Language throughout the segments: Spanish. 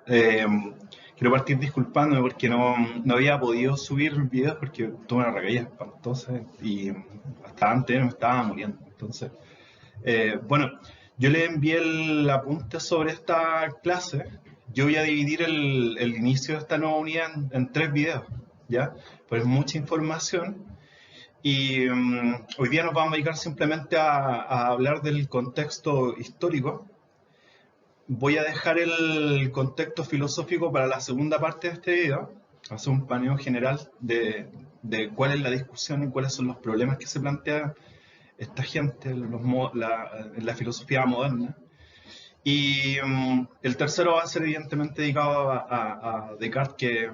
Eh, Quiero partir disculpándome porque no había podido subir videos porque tuve una recaída espantosa y hasta antes me estaba muriendo. Entonces, bueno, yo le envié el apunte sobre esta clase. Yo voy a dividir el inicio de esta nueva unidad en tres videos, ¿ya? Pues mucha información y hoy día nos vamos a dedicar simplemente a hablar del contexto histórico. Voy a dejar el contexto filosófico para la segunda parte de este video, hacer un paneo general de cuál es la discusión y cuáles son los problemas que se plantea esta gente en la filosofía moderna. Y el tercero va a ser evidentemente dedicado a Descartes, que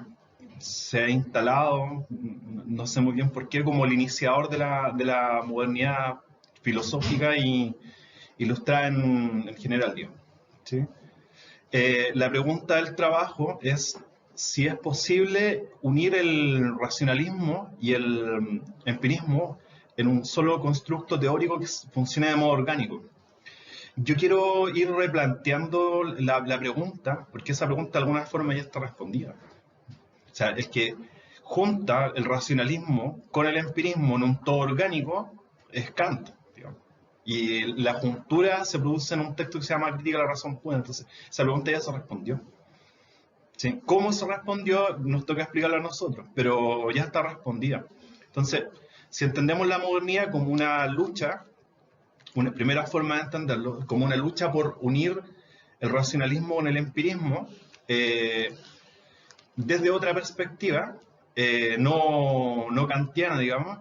se ha instalado, no sé muy bien por qué, como el iniciador de la modernidad filosófica y ilustrada en general, digo. ¿Sí? La pregunta del trabajo es si es posible unir el racionalismo y el empirismo en un solo constructo teórico que funcione de modo orgánico. Yo quiero ir replanteando la pregunta, porque esa pregunta de alguna forma ya está respondida. O sea, es que junta el racionalismo con el empirismo en un todo orgánico es Kant, digamos. Y la juntura se produce en un texto que se llama Crítica de la razón pura. Entonces, esa pregunta ya se respondió. ¿Sí? ¿Cómo se respondió? Nos toca explicarlo a nosotros, pero ya está respondida. Entonces, si entendemos la modernidad como una lucha, una primera forma de entenderlo, como una lucha por unir el racionalismo con el empirismo, desde otra perspectiva, no kantiana, digamos,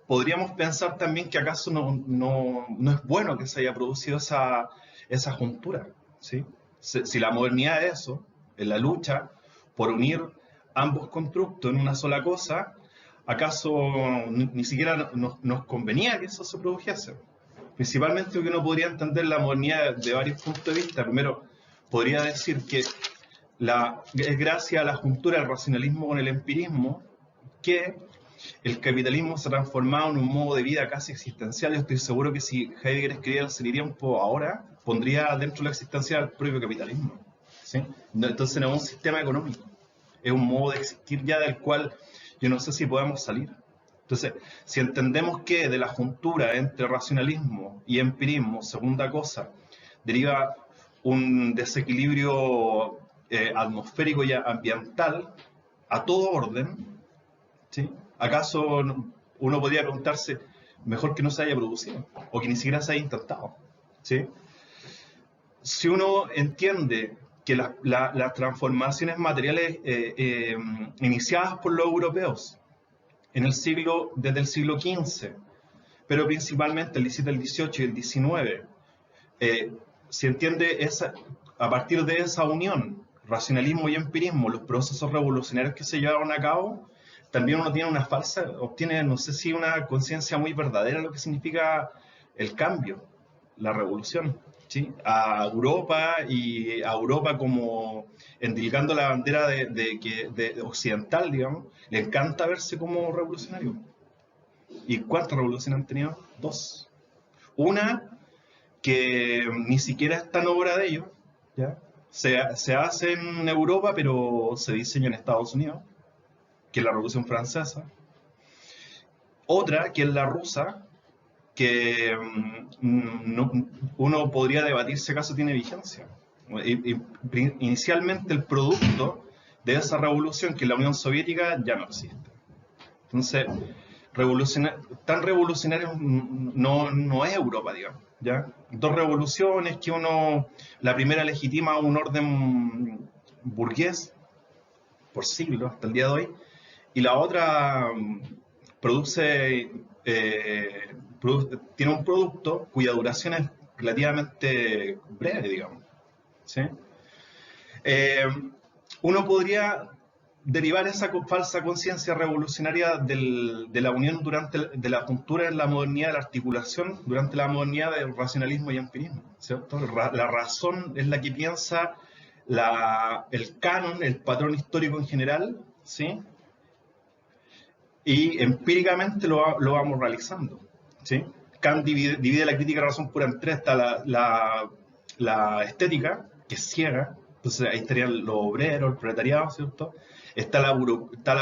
podríamos pensar también que acaso no es bueno que se haya producido esa juntura, ¿sí? Si la modernidad es eso, en la lucha por unir ambos constructos en una sola cosa, ¿acaso ni siquiera nos convenía que eso se produjese? Principalmente porque uno podría entender la modernidad de varios puntos de vista. Primero, podría decir que es gracias a la juntura del racionalismo con el empirismo que el capitalismo se ha transformado en un modo de vida casi existencial. Yo estoy seguro que si Heidegger escribiera el tiempo ahora, pondría dentro de la existencia el propio capitalismo. ¿Sí? Entonces no es un sistema económico, es un modo de existir ya del cual yo no sé si podemos salir. Entonces, si entendemos que de la juntura entre racionalismo y empirismo, segunda cosa, deriva un desequilibrio atmosférico y ambiental a todo orden, ¿sí? ¿Acaso uno podría preguntarse, mejor que no se haya producido o que ni siquiera se haya intentado? ¿Sí? Si uno entiende que las transformaciones materiales iniciadas por los europeos desde el siglo XV, pero principalmente el XVII, el XVIII y el XIX, se entiende a partir de esa unión, racionalismo y empirismo, los procesos revolucionarios que se llevaron a cabo, también uno tiene obtiene, no sé si una conciencia muy verdadera de lo que significa el cambio, la revolución, ¿sí? A Europa como endilgando la bandera de occidental, digamos, le encanta verse como revolucionario. ¿Y cuántas revoluciones han tenido? Dos. Una que ni siquiera está en obra de ellos, ¿ya? Se hace en Europa, pero se diseña en Estados Unidos, que es la Revolución Francesa. Otra, que es la rusa, que uno podría debatir si acaso tiene vigencia. Inicialmente el producto de esa revolución, que es la Unión Soviética, ya no existe. Entonces, tan revolucionario no es Europa, digamos. ¿Ya? Dos revoluciones que la primera legitima un orden burgués por siglos hasta el día de hoy, y la otra tiene un producto cuya duración es relativamente breve, digamos. ¿Sí? Eh, Uno podría derivar esa falsa conciencia revolucionaria de la unión de la cultura en la modernidad de la articulación durante la modernidad del racionalismo y empirismo, ¿cierto? La razón es la que piensa el canon, el patrón histórico en general, ¿sí? Y empíricamente lo vamos realizando, ¿sí? Kant divide la crítica de la razón pura en tres. Está la estética, que es ciega, Entonces ahí estarían los obreros, el proletariado, ¿cierto? Está la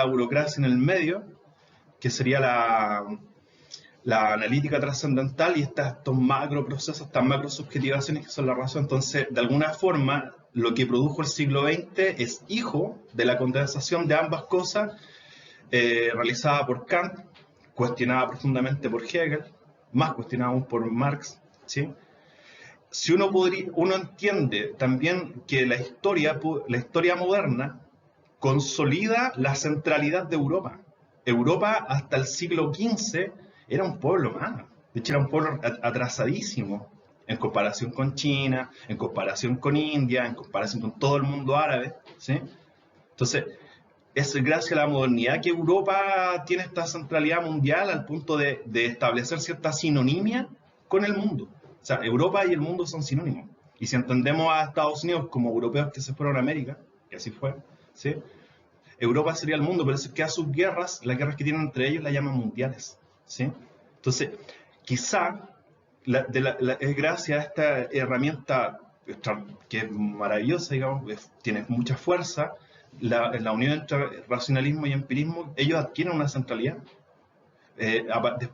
burocracia en el medio, que sería la analítica trascendental, y estos macro procesos, estas macro subjetivaciones que son la razón. Entonces, de alguna forma, lo que produjo el siglo XX es hijo de la condensación de ambas cosas, realizada por Kant, cuestionada profundamente por Hegel, más cuestionada aún por Marx, ¿sí? Si uno entiende también que la historia moderna consolida la centralidad de Europa. Europa hasta el siglo XV era un pueblo más. De hecho, era un pueblo atrasadísimo en comparación con China, en comparación con India, en comparación con todo el mundo árabe, ¿sí? Entonces, es gracias a la modernidad que Europa tiene esta centralidad mundial al punto de establecer cierta sinonimia con el mundo. O sea, Europa y el mundo son sinónimos. Y si entendemos a Estados Unidos como europeos que se fueron a América, que así fue, ¿sí? Europa sería el mundo, pero es que a sus guerras, las guerras que tienen entre ellos, las llaman mundiales, ¿sí? Entonces, quizá es gracias a esta herramienta que es maravillosa, digamos, tiene mucha fuerza, la unión entre racionalismo y empirismo, ellos adquieren una centralidad.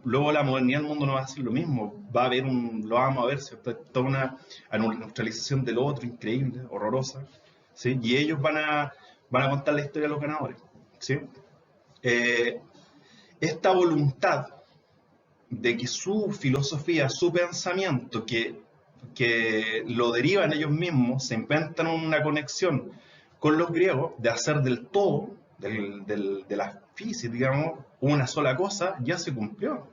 Luego la modernidad del mundo no va a ser lo mismo, lo vamos a ver, ¿cierto? Toda una neutralización del otro increíble, horrorosa, ¿sí? Y ellos van a contar la historia de los ganadores, ¿sí? Esta voluntad de que su filosofía, su pensamiento, que lo derivan ellos mismos, se inventan una conexión con los griegos, de hacer del todo, de la física, digamos, una sola cosa, ya se cumplió.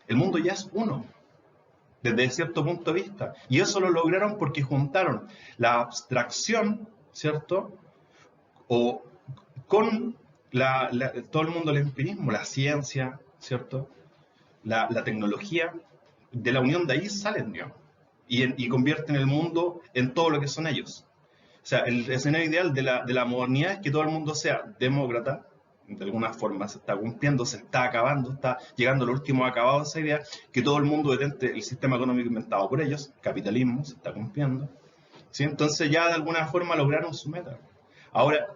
El mundo ya es uno, desde cierto punto de vista. Y eso lo lograron porque juntaron la abstracción, ¿cierto? O con todo el mundo del empirismo, la ciencia, ¿cierto? La tecnología, de la unión de ahí salen, digamos, y convierten el mundo en todo lo que son ellos. O sea, el escenario ideal de la modernidad es que todo el mundo sea demócrata, de alguna forma se está cumpliendo, se está acabando, está llegando al último acabado de esa idea, que todo el mundo detente el sistema económico inventado por ellos, capitalismo, se está cumpliendo, ¿sí? Entonces ya de alguna forma lograron su meta. Ahora,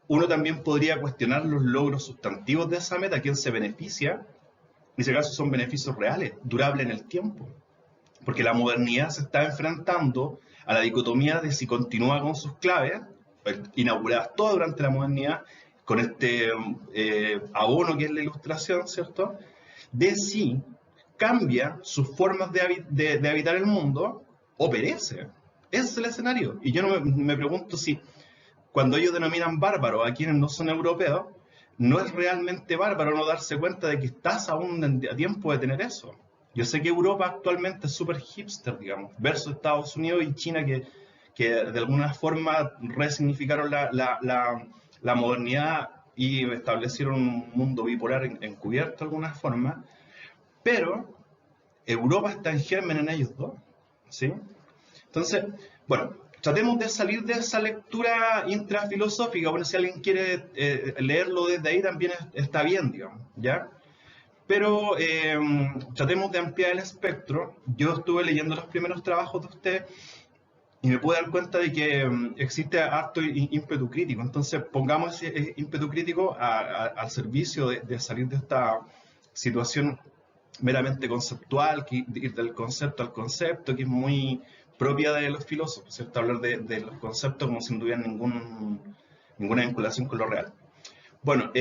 uno también podría cuestionar los logros sustantivos de esa meta, quién se beneficia. En ese caso son beneficios reales, durables en el tiempo, porque la modernidad se está enfrentando a la dicotomía de si continúa con sus claves, inauguradas todas durante la modernidad, con este abono que es la ilustración, ¿cierto? De si cambia sus formas de habitar el mundo o perece. Ese es el escenario. Y yo no me pregunto si cuando ellos denominan bárbaros a quienes no son europeos, no es realmente bárbaro no darse cuenta de que estás aún a tiempo de tener eso. Yo sé que Europa actualmente es súper hipster, digamos, versus Estados Unidos y China, que de alguna forma resignificaron la modernidad y establecieron un mundo bipolar encubierto de alguna forma, pero Europa está en germen en ellos dos, ¿sí? Entonces, bueno, tratemos de salir de esa lectura intrafilosófica. Bueno, si alguien quiere leerlo desde ahí también está bien, digamos, ¿ya? Pero tratemos de ampliar el espectro. Yo estuve leyendo los primeros trabajos de usted y me pude dar cuenta de que existe harto ímpetu crítico. Entonces, pongamos ese ímpetu crítico al servicio de salir de esta situación meramente conceptual, ir del concepto al concepto, que es muy propia de los filósofos, ¿cierto? Hablar de los conceptos como si no tuvieran ninguna vinculación con lo real. Bueno,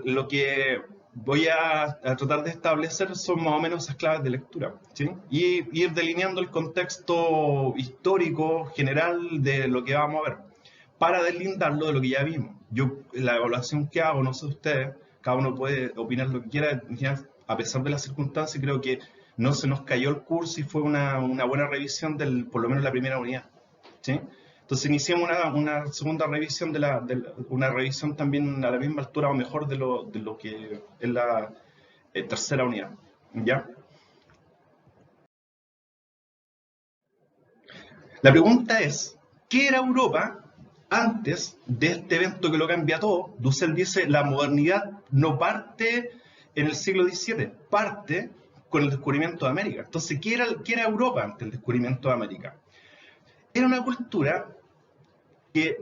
lo que voy a tratar de establecer son más o menos esas claves de lectura, ¿sí? Y ir delineando el contexto histórico general de lo que vamos a ver, para deslindarlo de lo que ya vimos. Yo, la evaluación que hago, no sé ustedes, cada uno puede opinar lo que quiera, a pesar de las circunstancias, creo que no se nos cayó el curso y fue una buena revisión por lo menos la primera unidad, ¿sí? Entonces iniciamos una segunda revisión, una revisión también a la misma altura o mejor de lo que es la tercera unidad, ¿ya? La pregunta es, ¿qué era Europa antes de este evento que lo cambia todo? Dussel dice, la modernidad no parte en el siglo XVII, parte con el descubrimiento de América. Entonces, ¿qué era Europa antes del descubrimiento de América? Era una cultura que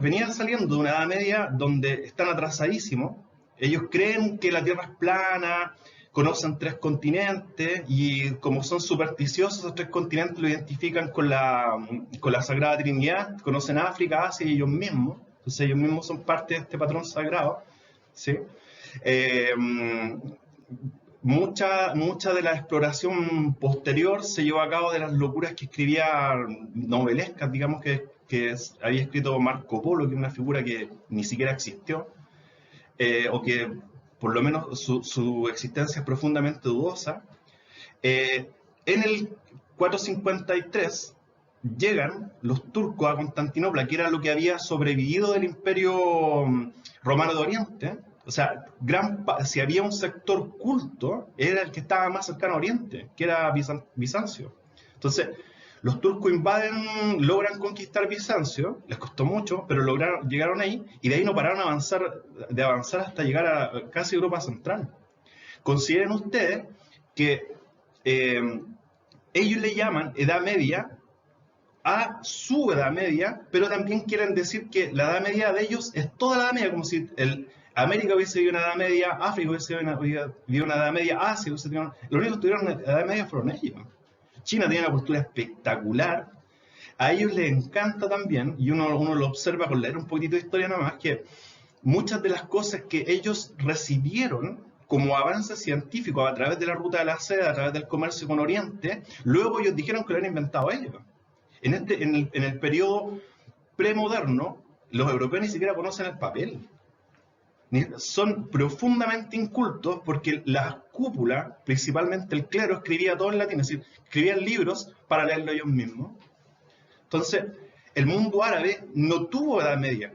venían saliendo de una Edad Media donde están atrasadísimos. Ellos creen que la Tierra es plana, conocen 3 continentes y como son supersticiosos, esos 3 continentes lo identifican con la Sagrada Trinidad, conocen África, Asia y ellos mismos. Entonces ellos mismos son parte de este patrón sagrado, ¿sí? Eh, mucha de la exploración posterior se llevó a cabo de las locuras que escribía novelescas, digamos, había escrito Marco Polo, que es una figura que ni siquiera existió, o que por lo menos su existencia es profundamente dudosa. En el 453 llegan los turcos a Constantinopla, que era lo que había sobrevivido del Imperio Romano de Oriente. O sea, si había un sector culto, era el que estaba más cercano a Oriente, que era Bizancio. Entonces, los turcos logran conquistar Bizancio, les costó mucho, pero llegaron ahí, y de ahí no pararon de avanzar hasta llegar a casi Europa Central. Consideren ustedes que ellos le llaman Edad Media a su Edad Media, pero también quieren decir que la Edad Media de ellos es toda la Edad Media, como si América hubiese vivido una Edad Media, África hubiese vivido una Edad Media, Asia hubiese vivido los únicos que tuvieron una Edad Media fueron ellos. China tiene una cultura espectacular, a ellos les encanta también, y uno lo observa con leer un poquitito de historia nada más, que muchas de las cosas que ellos recibieron como avance científico a través de la ruta de la seda, a través del comercio con Oriente, luego ellos dijeron que lo habían inventado ellos. En el periodo premoderno, los europeos ni siquiera conocen el papel. Son profundamente incultos porque la cúpula, principalmente el clero, escribía todo en latín, es decir, escribían libros para leerlo ellos mismos. Entonces, el mundo árabe no tuvo Edad Media.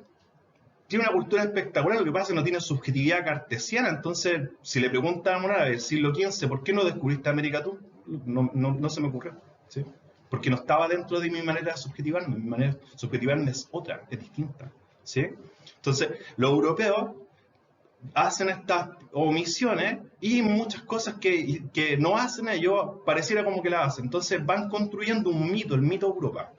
Tiene una cultura espectacular, lo que pasa es que no tiene subjetividad cartesiana. Entonces, si le preguntan a un árabe, siglo XV, ¿por qué no descubriste América tú? No se me ocurrió, ¿sí? Porque no estaba dentro de mi manera de subjetivarme. Mi manera de subjetivarme es otra, es distinta, ¿sí? Entonces, los europeos hacen estas omisiones y muchas cosas que no hacen ellos, pareciera como que las hacen. Entonces van construyendo un mito, el mito de Europa,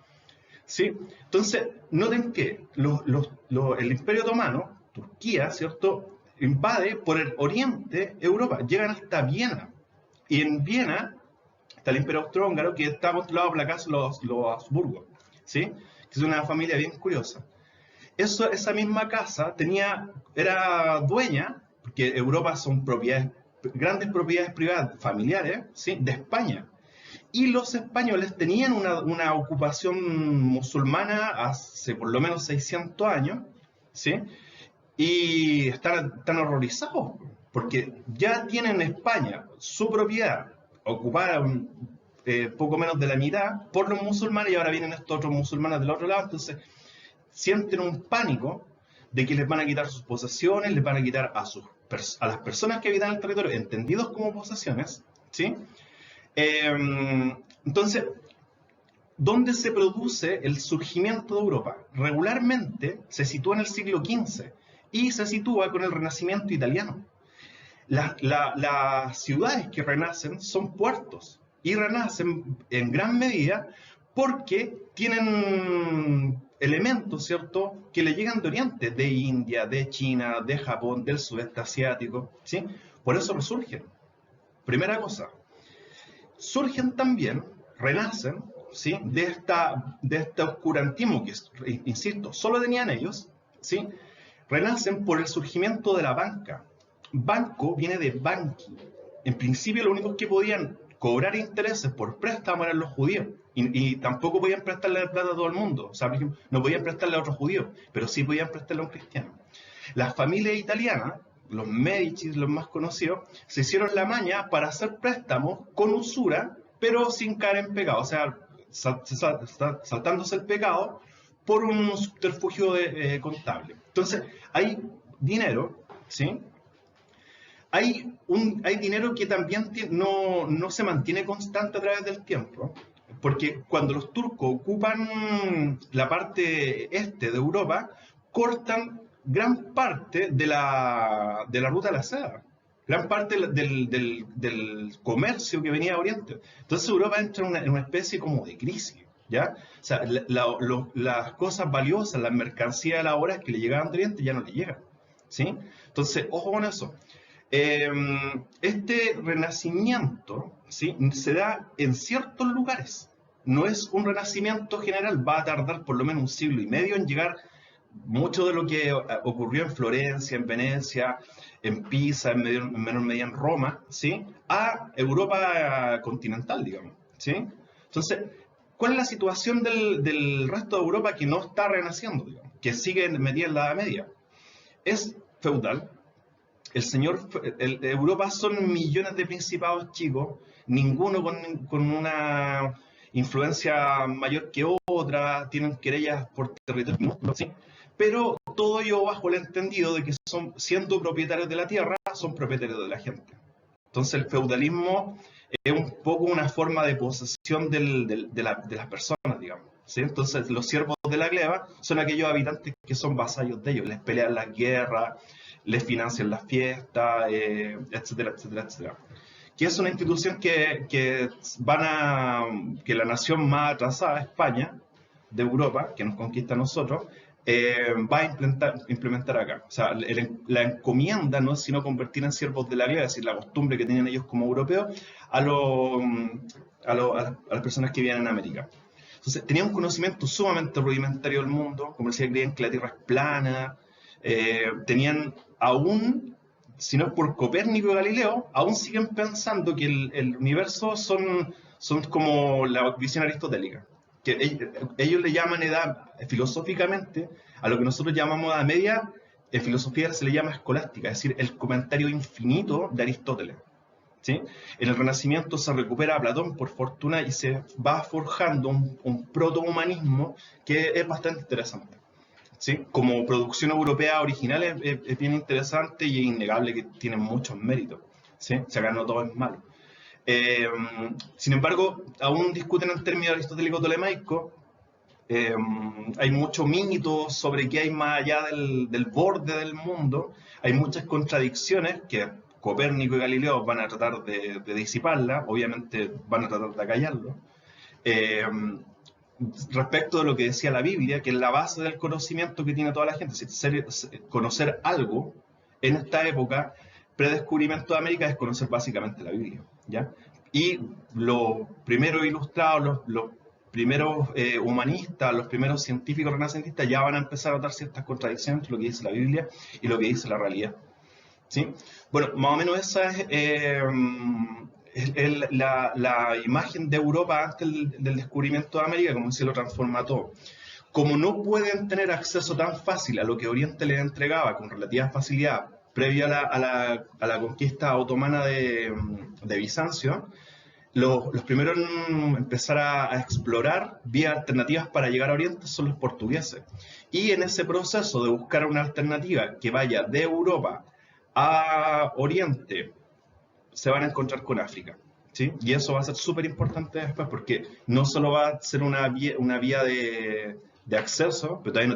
¿sí? Entonces, noten que el Imperio Otomano, Turquía, ¿cierto?, invade por el oriente Europa, llegan hasta Viena. Y en Viena está el Imperio Austrohúngaro, que está controlado por la casa de los Habsburgo, ¿sí? Que es una familia bien curiosa. Esa misma casa era dueña, porque Europa son grandes propiedades privadas familiares, ¿sí?, de España. Y los españoles tenían una ocupación musulmana hace por lo menos 600 años, ¿sí? Y están horrorizados, porque ya tienen España, su propiedad, ocupada poco menos de la mitad por los musulmanes, y ahora vienen estos otros musulmanes del otro lado. Entonces sienten un pánico de que les van a quitar sus posesiones, les van a quitar a las personas que habitan el territorio, entendidos como posesiones, ¿sí? Entonces, ¿dónde se produce el surgimiento de Europa? Regularmente se sitúa en el siglo XV y se sitúa con el Renacimiento italiano. Las ciudades que renacen son puertos y renacen en gran medida porque tienen elementos, ¿cierto?, que le llegan de Oriente, de India, de China, de Japón, del sudeste asiático, ¿sí? Por eso resurgen. Primera cosa. Surgen también, renacen, ¿sí?, de este oscurantismo que, insisto, solo tenían ellos, ¿sí? Renacen por el surgimiento de la banca. Banco viene de banqui. En principio, los únicos que podían cobrar intereses por préstamo eran los judíos. Y tampoco podían prestarle la plata a todo el mundo. O sea, por ejemplo, no podían prestarle a otros judíos, pero sí podían prestarle a un cristiano. Las familias italianas, los Medici, los más conocidos, se hicieron la maña para hacer préstamos con usura, pero sin caer en pecado. O sea, saltándose el pecado por un subterfugio contable. Entonces, hay dinero, ¿sí? Hay dinero que también no se mantiene constante a través del tiempo, porque cuando los turcos ocupan la parte este de Europa, cortan gran parte de la ruta de la seda, gran parte del comercio que venía de Oriente. Entonces Europa entra en una especie como de crisis, ¿ya? O sea, las cosas valiosas, las mercancías elaboradas que le llegaban de Oriente ya no le llegan, ¿sí? Entonces, ojo con eso. Este renacimiento, ¿sí?, se da en ciertos lugares. No es un renacimiento general, va a tardar por lo menos un siglo y medio en llegar mucho de lo que ocurrió en Florencia, en Venecia, en Pisa, en menor medida en Roma, ¿sí?, a Europa continental, digamos, ¿sí? Entonces, ¿cuál es la situación del resto de Europa que no está renaciendo, digamos, que sigue metida en la Edad Media? Es feudal. Europa son millones de principados chicos, ninguno con una influencia mayor que otra, tienen querellas por territorio, ¿sí? Pero todo ello bajo el entendido de que son, siendo propietarios de la tierra, son propietarios de la gente. Entonces el feudalismo es un poco una forma de posesión de las personas, digamos, ¿sí? Entonces los siervos de la gleba son aquellos habitantes que son vasallos de ellos, les pelean las guerras, les financian las fiestas, etcétera, etcétera, etcétera. Que es una institución que la nación más atrasada, España, de Europa, que nos conquista a nosotros, va a implementar acá. O sea, la encomienda no es sino convertir en siervos de la gleba, es decir, la costumbre que tienen ellos como europeos, a las personas que viven en América. Entonces, tenían un conocimiento sumamente rudimentario del mundo, como decía, creían que la Tierra es plana, tenían aún, si no es por Copérnico y Galileo, aún siguen pensando que el universo son como la visión aristotélica. Que ellos le llaman edad, filosóficamente, a lo que nosotros llamamos edad media, en filosofía se le llama escolástica, es decir, el comentario infinito de Aristóteles, ¿sí? En el Renacimiento se recupera a Platón por fortuna y se va forjando un protohumanismo que es bastante interesante, ¿sí? Como producción europea original es bien interesante y es innegable que tiene muchos méritos, ¿sí? O sea, no todo es malo. Sin embargo, aún discuten en términos aristotélico-tolemaico. Hay mucho mito sobre qué hay más allá del borde del mundo. Hay muchas contradicciones que Copérnico y Galileo van a tratar de disiparlas, obviamente van a tratar de acallarlo. Respecto de lo que decía la Biblia, que es la base del conocimiento que tiene toda la gente, conocer algo en esta época, predescubrimiento de América, es conocer básicamente la Biblia, ¿ya? Y los primeros ilustrados, los primeros humanistas, los primeros científicos renacentistas ya van a empezar a dar ciertas contradicciones entre lo que dice la Biblia y lo que dice la realidad, ¿sí? Bueno, más o menos esa es la imagen de Europa antes del descubrimiento de América, como se lo transforma todo. Como no pueden tener acceso tan fácil a lo que Oriente les entregaba con relativa facilidad previo a la conquista otomana de Bizancio, los primeros en empezar a explorar vías alternativas para llegar a Oriente son los portugueses. Y en ese proceso de buscar una alternativa que vaya de Europa a Oriente, se van a encontrar con África, ¿sí? Y eso va a ser súper importante después, porque no solo va a ser una vía de acceso, pero todavía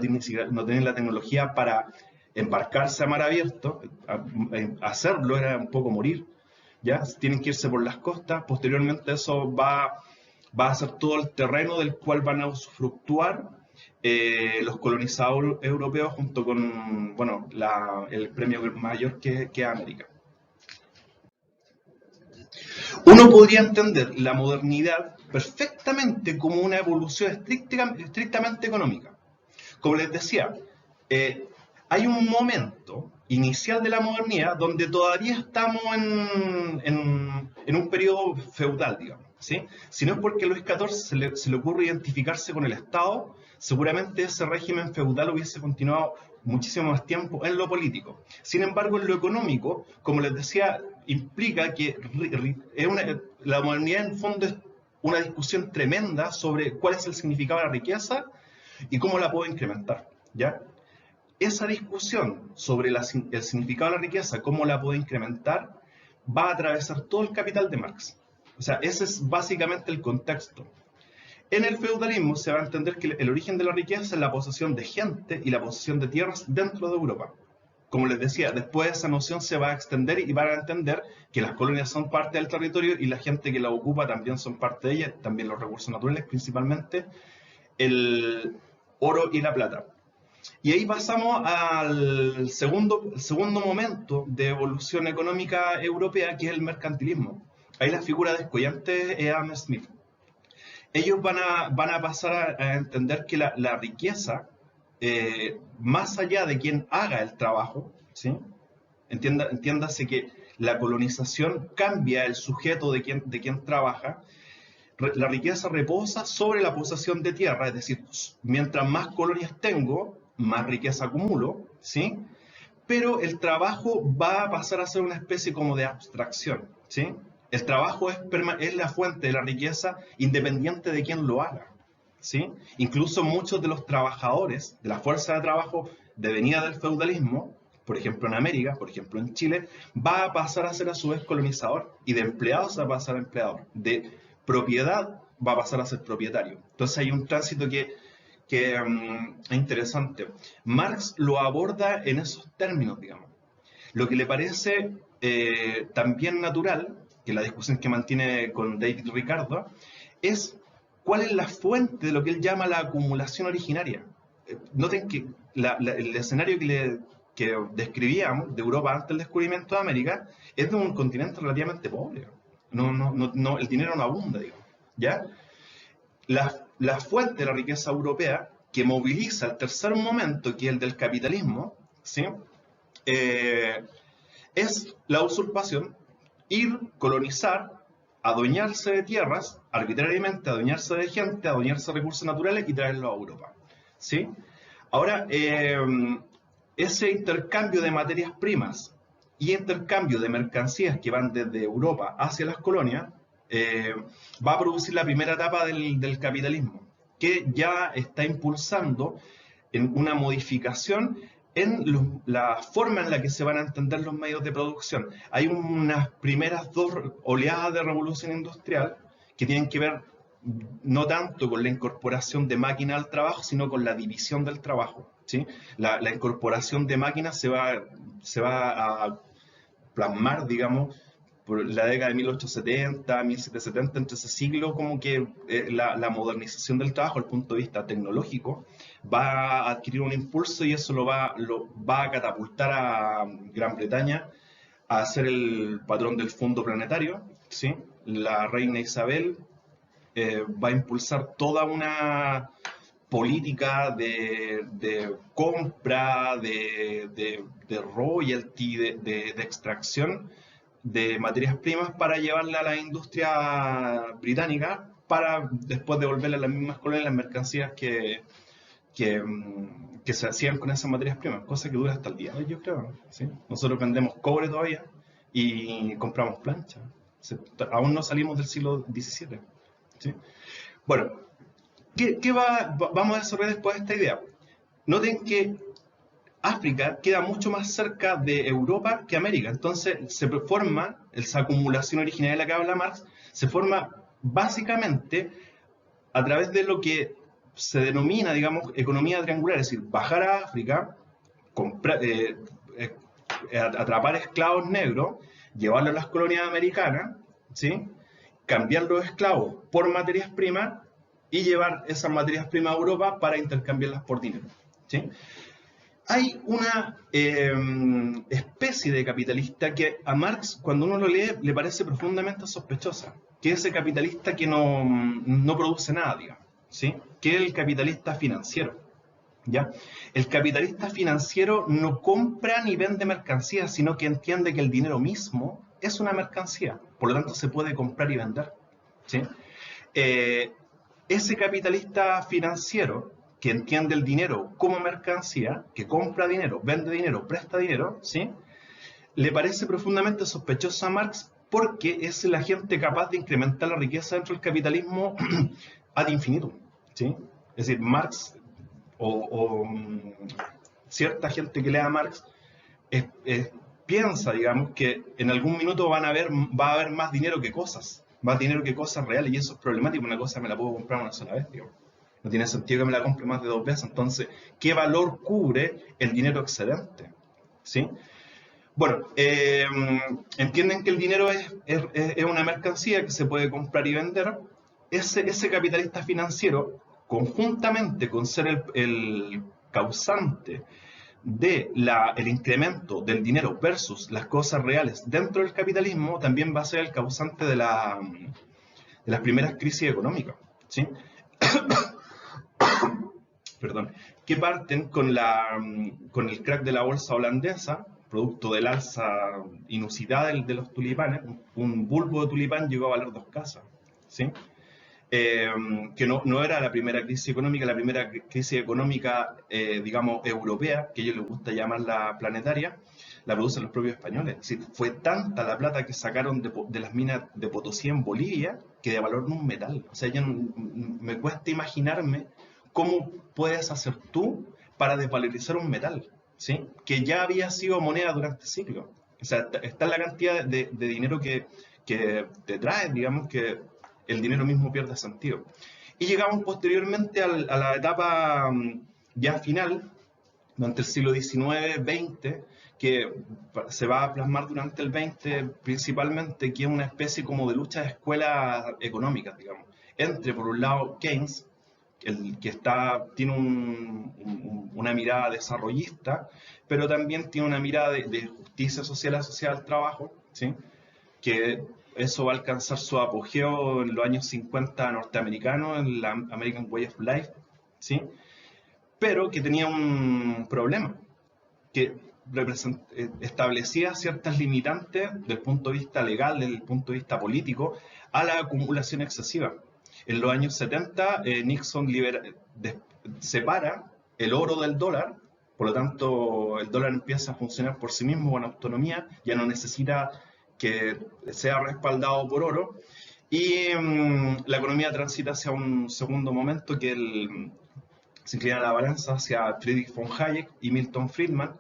no tienen la tecnología para embarcarse a mar abierto. Hacerlo era un poco morir, ¿ya? Tienen que irse por las costas. Posteriormente eso va a ser todo el terreno del cual van a usufructuar los colonizadores europeos junto con, bueno, el premio mayor que es América. Uno podría entender la modernidad perfectamente como una evolución estrictamente económica. Como les decía, hay un momento inicial de la modernidad donde todavía estamos en un periodo feudal, digamos, ¿sí? Si no es porque a Luis XIV se le ocurre identificarse con el Estado, seguramente ese régimen feudal hubiese continuado muchísimo más tiempo en lo político. Sin embargo, en lo económico, como les decía, implica que la modernidad en el fondo es una discusión tremenda sobre cuál es el significado de la riqueza y cómo la puedo incrementar, ¿ya? Esa discusión sobre el significado de la riqueza, cómo la puedo incrementar, va a atravesar todo el Capital de Marx. O sea, ese es básicamente el contexto. En el feudalismo se va a entender que el origen de la riqueza es la posesión de gente y la posesión de tierras dentro de Europa, como les decía, después esa noción se va a extender y van a entender que las colonias son parte del territorio y la gente que la ocupa también son parte de ella, también los recursos naturales, principalmente el oro y la plata. Y ahí pasamos al segundo momento de evolución económica europea, que es el mercantilismo. Ahí la figura descollante es Adam Smith. Ellos van a pasar a entender que la riqueza, más allá de quien haga el trabajo, ¿sí? Entiéndase que la colonización cambia el sujeto de quien trabaja. La riqueza reposa sobre la posesión de tierra, es decir, mientras más colonias tengo, más riqueza acumulo, ¿sí? Pero el trabajo va a pasar a ser una especie como de abstracción, ¿sí? El trabajo es la fuente de la riqueza independiente de quién lo haga, ¿sí? Incluso muchos de los trabajadores de la fuerza de trabajo devenida del feudalismo, por ejemplo en América, por ejemplo en Chile, va a pasar a ser a su vez colonizador, y de empleados va a pasar a empleador, de propiedad va a pasar a ser propietario. Entonces hay un tránsito que es interesante. Marx lo aborda en esos términos, digamos. Lo que le parece también natural, que la discusión que mantiene con David Ricardo, es cuál es la fuente de lo que él llama la acumulación originaria. Noten que el escenario que describíamos de Europa antes del descubrimiento de América es de un continente relativamente pobre. El dinero no abunda, digamos, ¿ya? La fuente de la riqueza europea que moviliza el tercer momento, que es el del capitalismo, ¿sí? Es la usurpación, ir, colonizar, adueñarse de tierras, arbitrariamente adueñarse de gente, adueñarse de recursos naturales y traerlos a Europa, ¿sí? Ahora, ese intercambio de materias primas y intercambio de mercancías que van desde Europa hacia las colonias va a producir la primera etapa del capitalismo, que ya está impulsando en una modificación en la forma en la que se van a entender los medios de producción. Hay unas primeras dos oleadas de revolución industrial que tienen que ver no tanto con la incorporación de máquinas al trabajo, sino con la división del trabajo, ¿sí? La incorporación de máquinas se va a plasmar, digamos, por la década de 1870, 1770, entre ese siglo, como que la modernización del trabajo, desde el punto de vista tecnológico, va a adquirir un impulso y eso lo va a catapultar a Gran Bretaña a ser el patrón del fondo planetario, ¿sí? La reina Isabel va a impulsar toda una política de compra, de royalty, de extracción de materias primas para llevarla a la industria británica para después devolverle a las mismas colonias las mercancías que se hacían con esas materias primas, cosa que dura hasta el día de hoy, yo creo, ¿sí? Nosotros vendemos cobre todavía y compramos planchas. Aún no salimos del siglo XVII, ¿sí? Bueno, vamos a desarrollar después esta idea? Noten que África queda mucho más cerca de Europa que América, entonces se forma, esa acumulación originaria de la que habla Marx, se forma básicamente a través de lo que se denomina, digamos, economía triangular, es decir, bajar a África, atrapar esclavos negros, llevarlos a las colonias americanas, ¿sí? Cambiar los esclavos por materias primas y llevar esas materias primas a Europa para intercambiarlas por dinero, ¿sí? Hay una especie de capitalista que a Marx, cuando uno lo lee, le parece profundamente sospechosa, que es ese capitalista que no produce nada, digamos, ¿sí? Que es el capitalista financiero, ¿ya? El capitalista financiero no compra ni vende mercancías, sino que entiende que el dinero mismo es una mercancía, por lo tanto se puede comprar y vender, ¿sí? Ese capitalista financiero que entiende el dinero como mercancía, que compra dinero, vende dinero, presta dinero, ¿sí? Le parece profundamente sospechoso a Marx porque es el agente capaz de incrementar la riqueza dentro del capitalismo ad infinitum, ¿sí? Es decir, Marx cierta gente que lea a Marx piensa, digamos, que en algún minuto va a haber más dinero que cosas reales, y eso es problemático. Una cosa me la puedo comprar una sola vez, digamos. No tiene sentido que me la compre más de 2 veces. Entonces, ¿qué valor cubre el dinero excedente? ¿sí? Bueno, entienden que el dinero es una mercancía que se puede comprar y vender. Ese capitalista financiero, conjuntamente con ser el causante del incremento del dinero versus las cosas reales dentro del capitalismo, también va a ser el causante de las primeras crisis económicas, ¿sí? Perdón, que parten con el crack de la bolsa holandesa, producto del alza inusitada de los tulipanes. Un bulbo de tulipán llegó a valer 2 casas, ¿sí? Que no era la primera crisis económica. La primera crisis económica, digamos, europea, que a ellos les gusta llamarla planetaria, la producen los propios españoles. Es decir, fue tanta la plata que sacaron de las minas de Potosí en Bolivia que devaluaron un metal. O sea, me cuesta imaginarme cómo puedes hacer tú para desvalorizar un metal, ¿sí? Que ya había sido moneda durante siglos. O sea, está la cantidad de dinero que te trae, digamos, que el dinero mismo pierde sentido. Y llegamos posteriormente a la etapa ya final, durante el siglo XIX-XX, que se va a plasmar durante el XX principalmente, que es una especie como de lucha de escuelas económicas, digamos, entre, por un lado, Keynes, el que tiene una mirada desarrollista, pero también tiene una mirada de justicia social asociada al trabajo, ¿sí? Que eso va a alcanzar su apogeo en los años 50 norteamericanos, en la American Way of Life, ¿sí? Pero que tenía un problema, que establecía ciertas limitantes desde el punto de vista legal, desde el punto de vista político, a la acumulación excesiva. En los años 70, Nixon separa el oro del dólar, por lo tanto el dólar empieza a funcionar por sí mismo con autonomía, ya no necesita que sea respaldado por oro, y la economía transita hacia un segundo momento que se inclina la balanza hacia Friedrich von Hayek y Milton Friedman,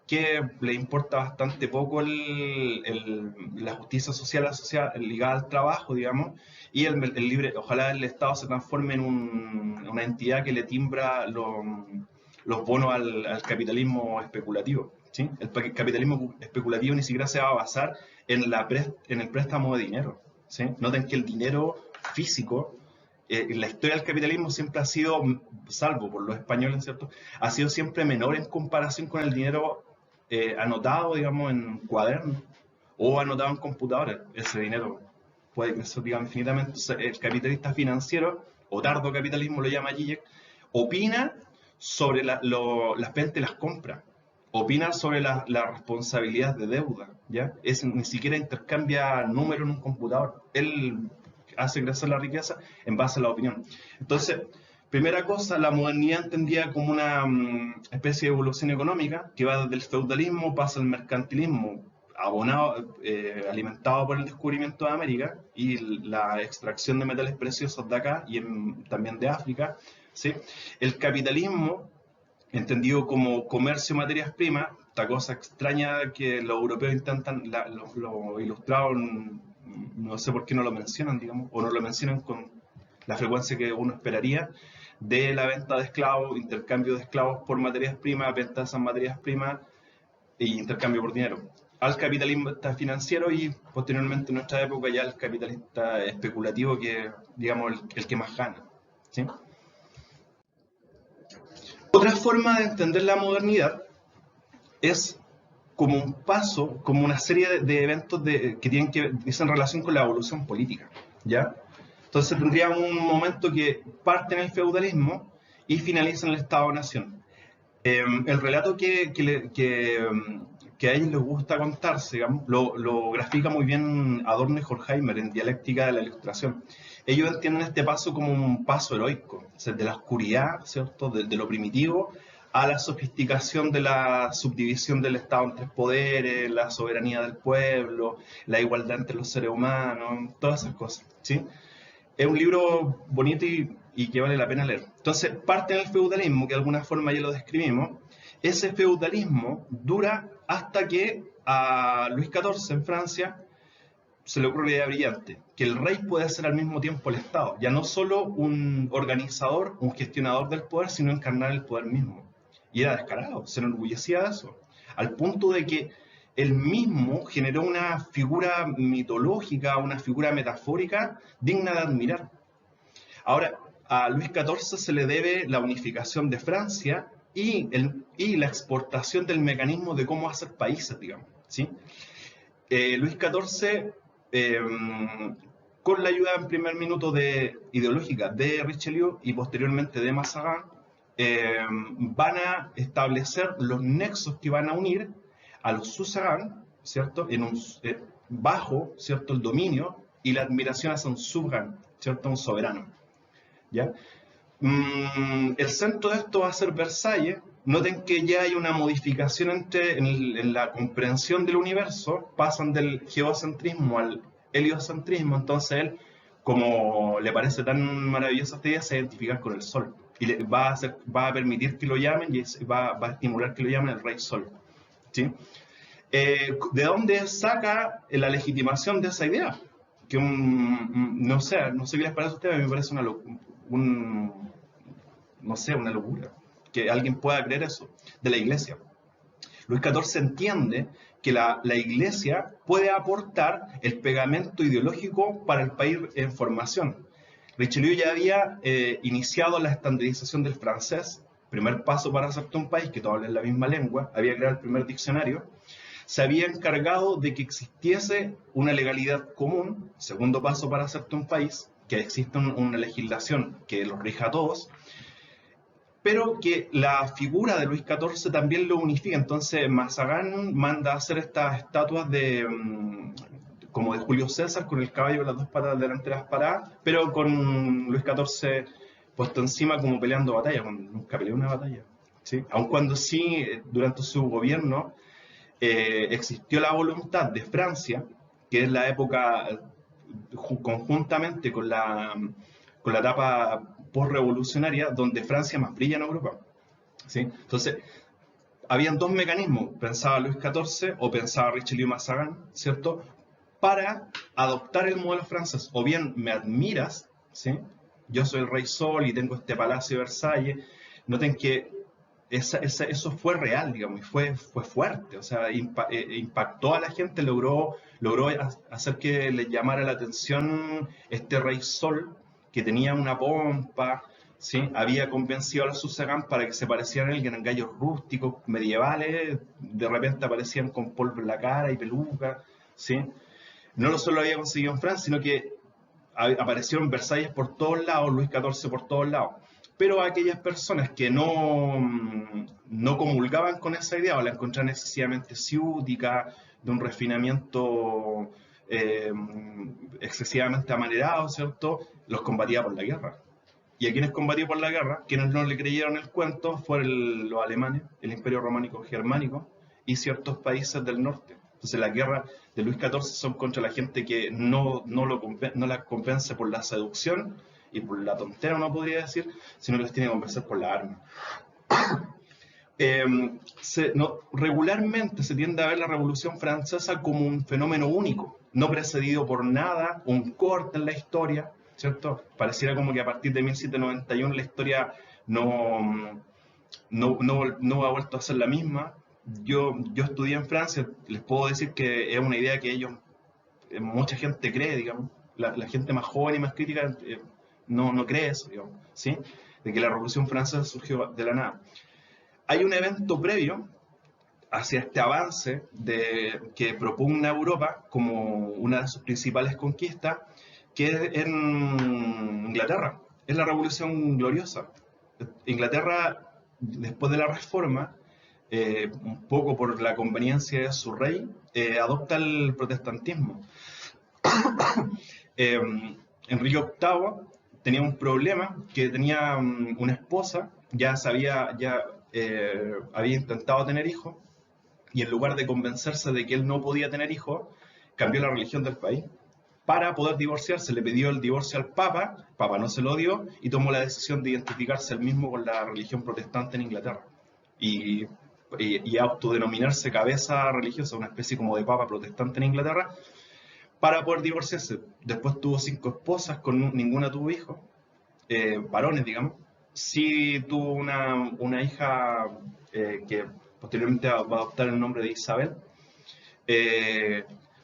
que le importa bastante poco la justicia social asociada, ligada al trabajo, digamos, y el libre, ojalá el Estado se transforme en una entidad que le timbra los bonos al capitalismo especulativo, ¿sí? El capitalismo especulativo ni siquiera se va a basar en el préstamo de dinero, ¿sí? Noten que el dinero físico, en la historia del capitalismo siempre ha sido, salvo por los españoles, ¿cierto?, ha sido siempre menor en comparación con el dinero anotado, digamos, en cuadernos o anotado en computadores. Ese dinero puede crecer, digamos, infinitamente. Entonces, el capitalista financiero, o tardo capitalismo lo llama Zizek, opina sobre las ventas y las compras, opina sobre la responsabilidad de deuda, ¿ya? Ni siquiera intercambia números en un computador. Él hace crecer la riqueza en base a la opinión. Entonces, primera cosa, la modernidad entendida como una especie de evolución económica que va desde el feudalismo, pasa al mercantilismo, abonado, alimentado por el descubrimiento de América y la extracción de metales preciosos de acá y también de África, ¿sí? El capitalismo, entendido como comercio de materias primas, esta cosa extraña que los europeos intentan, los ilustrados, no sé por qué no lo mencionan, digamos, o no lo mencionan con la frecuencia que uno esperaría, de la venta de esclavos, intercambio de esclavos por materias primas, venta de esas materias primas e intercambio por dinero. Al capitalista financiero y posteriormente en nuestra época ya al capitalista especulativo, que digamos el que más gana, ¿sí? Otra forma de entender la modernidad es como un paso, como una serie de eventos que dicen relación con la evolución política, ¿ya? Entonces tendríamos un momento que parte en el feudalismo y finaliza en el Estado-Nación. El relato que a ellos les gusta contarse, digamos, lo grafica muy bien Adorno y Horkheimer en Dialéctica de la Ilustración. Ellos entienden este paso como un paso heroico, o sea, de la oscuridad, ¿cierto?, de lo primitivo, a la sofisticación de la subdivisión del Estado en 3 poderes, la soberanía del pueblo, la igualdad entre los seres humanos, todas esas cosas, ¿sí? Es un libro bonito y que vale la pena leer. Entonces, parte del feudalismo, que de alguna forma ya lo describimos. Ese feudalismo dura hasta que a Luis XIV en Francia se le ocurre una idea brillante, que el rey puede ser al mismo tiempo el Estado, ya no solo un organizador, un gestionador del poder, sino encarnar el poder mismo. Y era descarado, se enorgullecía de eso. al punto de que él mismo generó una figura mitológica, una figura metafórica digna de admirar. Ahora, a Luis XIV se le debe la unificación de Francia y la exportación del mecanismo de cómo hacer países, digamos, ¿sí? Luis XIV, con la ayuda en primer minuto ideológica de Richelieu y posteriormente de Mazarin, van a establecer los nexos que van a unir a los suzerains, ¿cierto? Bajo, ¿cierto?, el dominio y la admiración hacia un suzerain, ¿cierto?, un soberano, ¿ya? El centro de esto va a ser Versalles. Noten que ya hay una modificación en la comprensión del universo, pasan del geocentrismo al heliocentrismo, entonces él, como le parece tan maravillosa esta idea, se identifica con el Sol y va a permitir que lo llamen y va a estimular que lo llamen el Rey Sol, ¿sí? ¿De dónde saca la legitimación de esa idea? Que no sé qué les parece a ustedes, me parece no sé, una locura que alguien pueda creer eso, de la Iglesia. Luis XIV entiende que la Iglesia puede aportar el pegamento ideológico para el país en formación. Richelieu ya había iniciado la estandarización del francés, primer paso para hacerte un país que todos hablen la misma lengua, había creado el primer diccionario, se había encargado de que existiese una legalidad común, segundo paso para hacerte un país, que exista una legislación que los rija a todos, pero que la figura de Luis XIV también lo unifica. Entonces Mazarin manda a hacer estas estatuas como de Julio César, con el caballo con las dos patas delanteras paradas, pero con Luis XIV puesto encima como peleando batalla, cuando nunca peleó una batalla, ¿sí? Aun cuando sí, durante su gobierno, existió la voluntad de Francia, que es la época conjuntamente con la etapa postrevolucionaria, donde Francia más brilla en Europa, ¿sí? Entonces, habían dos mecanismos, pensaba Luis XIV o pensaba Richelieu Mazarin, ¿cierto?, para adoptar el modelo francés. O bien me admiras, ¿sí?, yo soy el Rey Sol y tengo este palacio de Versalles. Noten que eso fue real, digamos, y fue fuerte, o sea, impactó a la gente, logró hacer que le llamara la atención este Rey Sol, que tenía una pompa, ¿sí? Había convencido a los suzerains para que se parecieran a él, que eran gallos rústicos, medievales, de repente aparecían con polvo en la cara y peluca, ¿sí? No solo había conseguido en Francia, sino que apareció en Versalles por todos lados, Luis XIV por todos lados. Pero aquellas personas que no comulgaban con esa idea o la encontraban excesivamente ciútica, de un refinamiento excesivamente amanerado, ¿cierto?, los combatía por la guerra. ¿Y a quienes combatió por la guerra? Quienes no le creyeron el cuento fueron los alemanes, el Imperio Románico Germánico y ciertos países del norte. Entonces las guerras de Luis XIV son contra la gente que no la convence por la seducción y por la tontera, no podría decir, sino que les tiene que convencer por la arma. Regularmente se tiende a ver la Revolución Francesa como un fenómeno único, no precedido por nada, un corte en la historia, ¿cierto? Pareciera como que a partir de 1791 la historia no ha vuelto a ser la misma. Yo estudié en Francia, les puedo decir que es una idea que mucha gente cree, digamos, la gente más joven y más crítica no cree eso, digamos, ¿sí? De que la Revolución Francesa surgió de la nada. Hay un evento previo hacia este avance que propugna Europa como una de sus principales conquistas, que es en Inglaterra. Es la Revolución Gloriosa. Inglaterra, después de la Reforma, un poco por la conveniencia de su rey, adopta el protestantismo. Enrique VIII tenía un problema, que tenía una esposa, había intentado tener hijos, y en lugar de convencerse de que él no podía tener hijos, cambió la religión del país. Para poder divorciarse, le pidió el divorcio al Papa, el Papa no se lo dio, y tomó la decisión de identificarse él mismo con la religión protestante en Inglaterra. Y autodenominarse cabeza religiosa, una especie como de Papa protestante en Inglaterra, para poder divorciarse. Después tuvo 5 esposas, con ninguna tuvo hijos, varones, digamos. Sí tuvo una hija que posteriormente va a adoptar el nombre de Isabel.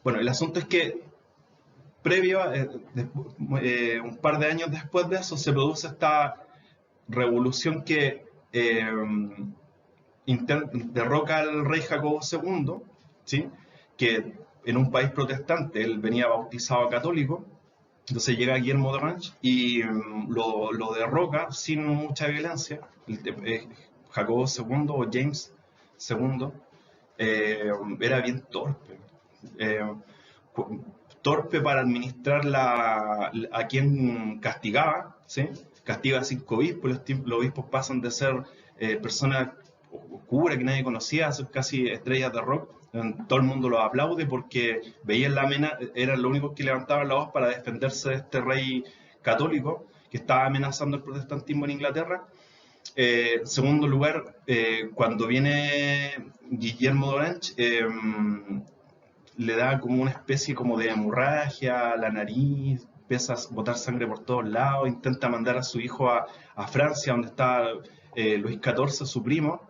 Bueno, el asunto es que previo, un par de años después de eso, se produce esta revolución que derroca al rey Jacobo II, ¿sí? Que en un país protestante, él venía bautizado católico, entonces llega Guillermo de Orange y lo derroca sin mucha violencia. Jacobo II o James II era bien torpe. Eh, Torpe para administrar a quien castigaba, ¿sí? Castiga a 5 obispos, los obispos pasan de ser personas oscuras que nadie conocía a ser casi estrellas de rock. Todo el mundo los aplaude porque veían la amenaza, eran los únicos que levantaban la voz para defenderse de este rey católico que estaba amenazando el protestantismo en Inglaterra. Segundo lugar, cuando viene Guillermo de Orange, le da como una especie como de hemorragia a la nariz, empieza a botar sangre por todos lados, intenta mandar a su hijo a Francia, donde está Luis XIV, su primo,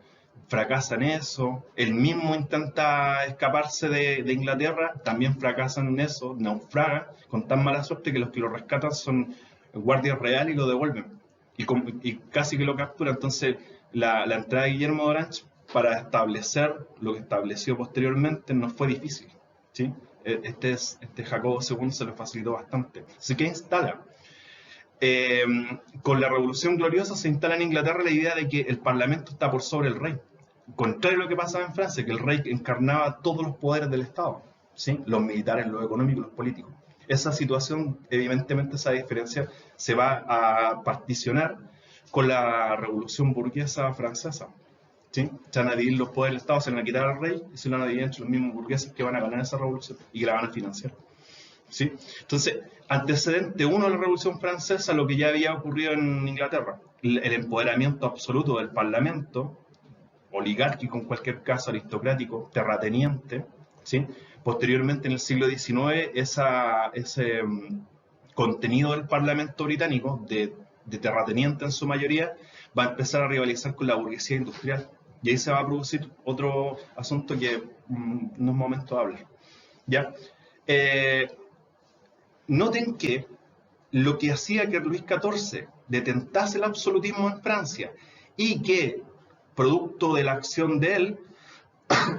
fracasa en eso. Él mismo intenta escaparse de Inglaterra, también fracasa en eso, naufraga, con tan mala suerte que los que lo rescatan son guardias reales y lo devuelven. Y casi que lo captura. Entonces, la entrada de Guillermo de Orange para establecer lo que estableció posteriormente no fue difícil, ¿sí? Este Jacobo II se lo facilitó bastante. Así que instala. Con la Revolución Gloriosa se instala en Inglaterra la idea de que el Parlamento está por sobre el rey. Contrario a lo que pasaba en Francia, que el rey encarnaba todos los poderes del Estado, ¿sí? Los militares, los económicos, los políticos. Esa situación, evidentemente, esa diferencia se va a particionar con la Revolución Burguesa Francesa, ¿sí? Se van a dividir los poderes del Estado, se van a quitar al rey y se van a dividir entre los mismos burgueses que van a ganar esa revolución y que la van a financiar, ¿sí? Entonces, antecedente uno de la Revolución Francesa, lo que ya había ocurrido en Inglaterra, el empoderamiento absoluto del Parlamento, oligárquico en cualquier caso, aristocrático, terrateniente, ¿sí? Posteriormente, en el siglo XIX, ese contenido del Parlamento británico, de terrateniente en su mayoría, va a empezar a rivalizar con la burguesía industrial. Y ahí se va a producir otro asunto que no es momento de hablar. ¿Ya? Noten que lo que hacía que Luis XIV detentase el absolutismo en Francia y que, producto de la acción de él,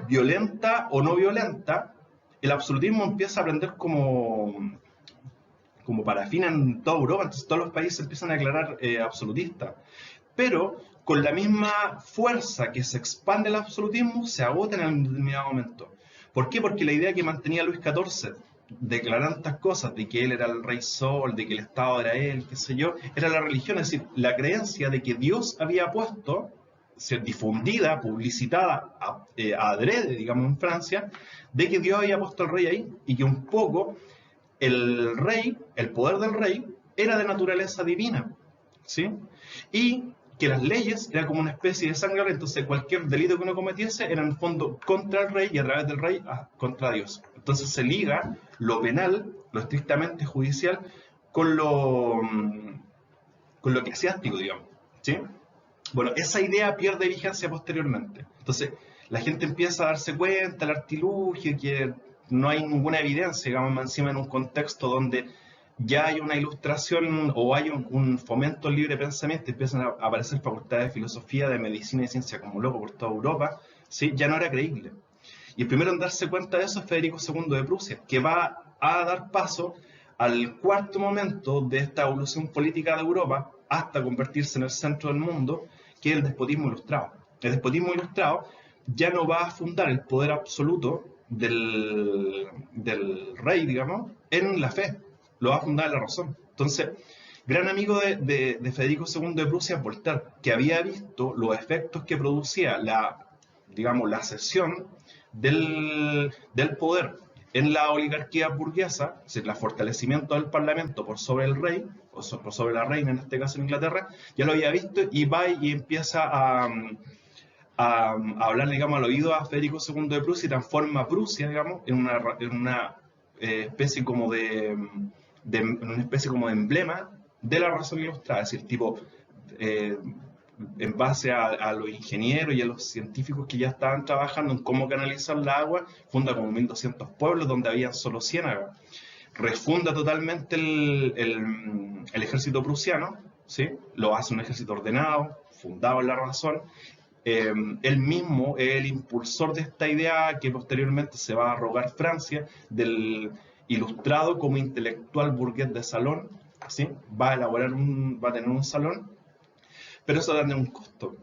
violenta o no violenta, el absolutismo empieza a aprender como parafina en toda Europa, entonces todos los países empiezan a declarar absolutistas. Pero con la misma fuerza que se expande el absolutismo, se agota en un determinado momento. ¿Por qué? Porque la idea que mantenía Luis XIV, declarando estas cosas, de que él era el rey sol, de que el Estado era él, qué sé yo, era la religión, es decir, la creencia de que Dios había puesto, ser difundida, publicitada adrede, digamos, en Francia, de que Dios había puesto al rey ahí y que un poco el rey, el poder del rey, era de naturaleza divina, ¿sí? Y que las leyes eran como una especie de sangre, entonces cualquier delito que uno cometiese era en el fondo contra el rey y a través del rey contra Dios. Entonces se liga lo penal, lo estrictamente judicial, con lo eclesiástico, digamos, ¿sí? Bueno, esa idea pierde vigencia posteriormente. Entonces, la gente empieza a darse cuenta, el artilugio, que no hay ninguna evidencia, digamos, encima en un contexto donde ya hay una ilustración o hay un fomento al libre pensamiento, empiezan a aparecer facultades de filosofía, de medicina y ciencia como loco por toda Europa, ¿sí? Ya no era creíble. Y el primero en darse cuenta de eso es Federico II de Prusia, que va a dar paso al cuarto momento de esta evolución política de Europa hasta convertirse en el centro del mundo, que es el despotismo ilustrado. El despotismo ilustrado ya no va a fundar el poder absoluto del rey, digamos, en la fe, lo va a fundar en la razón. Entonces, gran amigo de Federico II de Prusia es Voltaire, que había visto los efectos que producía la cesión del poder en la oligarquía burguesa, es decir, el fortalecimiento del parlamento por sobre el rey, o por sobre la reina, en este caso en Inglaterra, ya lo había visto y va y empieza a hablar, digamos, al oído a Federico II de Prusia y transforma a Prusia, digamos, en una especie como una especie como de emblema de la razón ilustrada, es decir, tipo, en base a los ingenieros y a los científicos que ya estaban trabajando en cómo canalizar la agua, funda como 1200 pueblos donde habían solo ciénagas. Refunda totalmente el ejército prusiano, ¿sí? Lo hace un ejército ordenado, fundado en la razón. Él mismo es el impulsor de esta idea que posteriormente se va a arrogar Francia, del ilustrado como intelectual burgués de salón, ¿sí? Va a tener un salón, pero eso tiene un costo.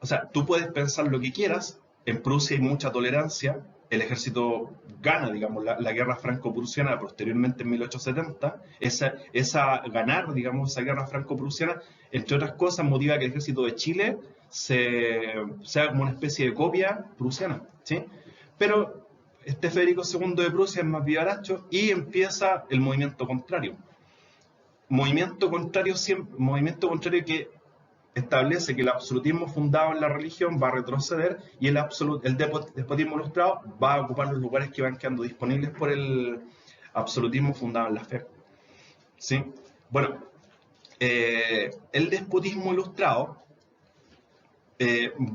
O sea, tú puedes pensar lo que quieras, en Prusia hay mucha tolerancia, el ejército gana, digamos, la guerra franco-prusiana posteriormente en 1870, ganar, digamos, esa guerra franco-prusiana, entre otras cosas, motiva que el ejército de Chile sea como una especie de copia prusiana, ¿sí? Pero este Federico II de Prusia es más vivaracho y empieza el movimiento contrario. Movimiento contrario que establece que el absolutismo fundado en la religión va a retroceder y el despotismo ilustrado va a ocupar los lugares que van quedando disponibles por el absolutismo fundado en la fe. ¿Sí? Bueno, el despotismo ilustrado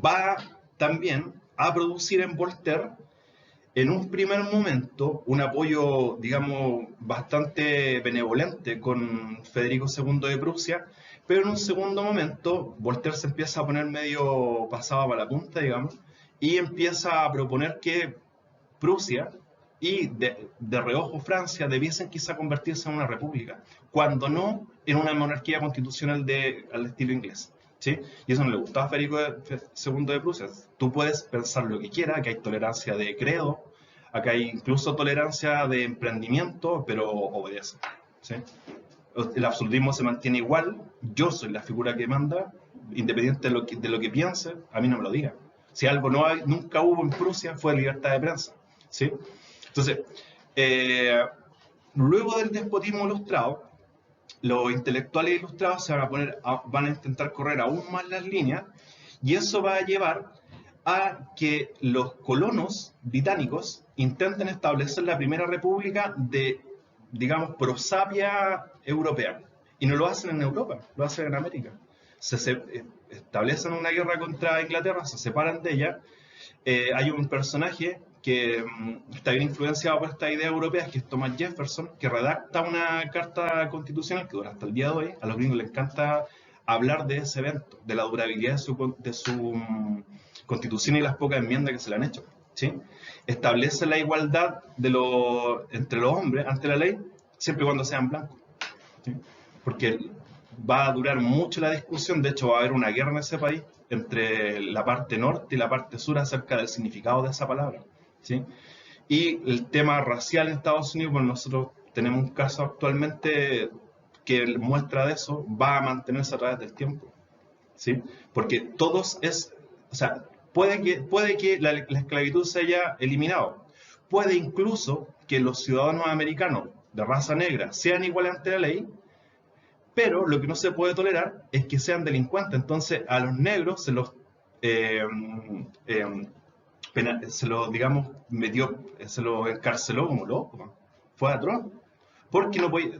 va también a producir en Voltaire, en un primer momento, un apoyo, digamos, bastante benevolente con Federico II de Prusia, pero en un segundo momento, Voltaire se empieza a poner medio pasado para la punta, digamos, y empieza a proponer que Prusia y de reojo Francia debiesen quizá convertirse en una república, cuando no en una monarquía constitucional al estilo inglés. ¿Sí? Y eso no le gustaba a Federico II de Prusia. Tú puedes pensar lo que quieras, que hay tolerancia de credo, acá hay incluso tolerancia de emprendimiento, pero obedece. ¿Sí? El absolutismo se mantiene igual, yo soy la figura que manda, independiente de lo que piense, a mí no me lo diga. Si algo nunca hubo en Prusia fue libertad de prensa. ¿Sí? Entonces, luego del despotismo ilustrado, los intelectuales ilustrados van a intentar correr aún más las líneas y eso va a llevar a que los colonos británicos intenten establecer la primera república de, digamos, prosapia europea. Y no lo hacen en Europa, lo hacen en América. Establecen una guerra contra Inglaterra, se separan de ella. Hay un personaje que está bien influenciado por esta idea europea, que es Thomas Jefferson, que redacta una carta constitucional que dura hasta el día de hoy. A los gringos les encanta hablar de ese evento, de la durabilidad de su constitución y las pocas enmiendas que se le han hecho. ¿Sí? Establece la igualdad entre los hombres ante la ley, siempre y cuando sean blancos. ¿Sí? Porque va a durar mucho la discusión, de hecho va a haber una guerra en ese país entre la parte norte y la parte sur acerca del significado de esa palabra. ¿Sí? Y el tema racial en Estados Unidos, bueno, nosotros tenemos un caso actualmente que muestra de eso, va a mantenerse a través del tiempo. ¿Sí? Porque o sea, puede que la esclavitud se haya eliminado, puede incluso que los ciudadanos americanos de raza negra sean iguales ante la ley, pero lo que no se puede tolerar es que sean delincuentes. Entonces a los negros se los digamos, se lo encarceló como loco. Fue atroz. Porque no puede,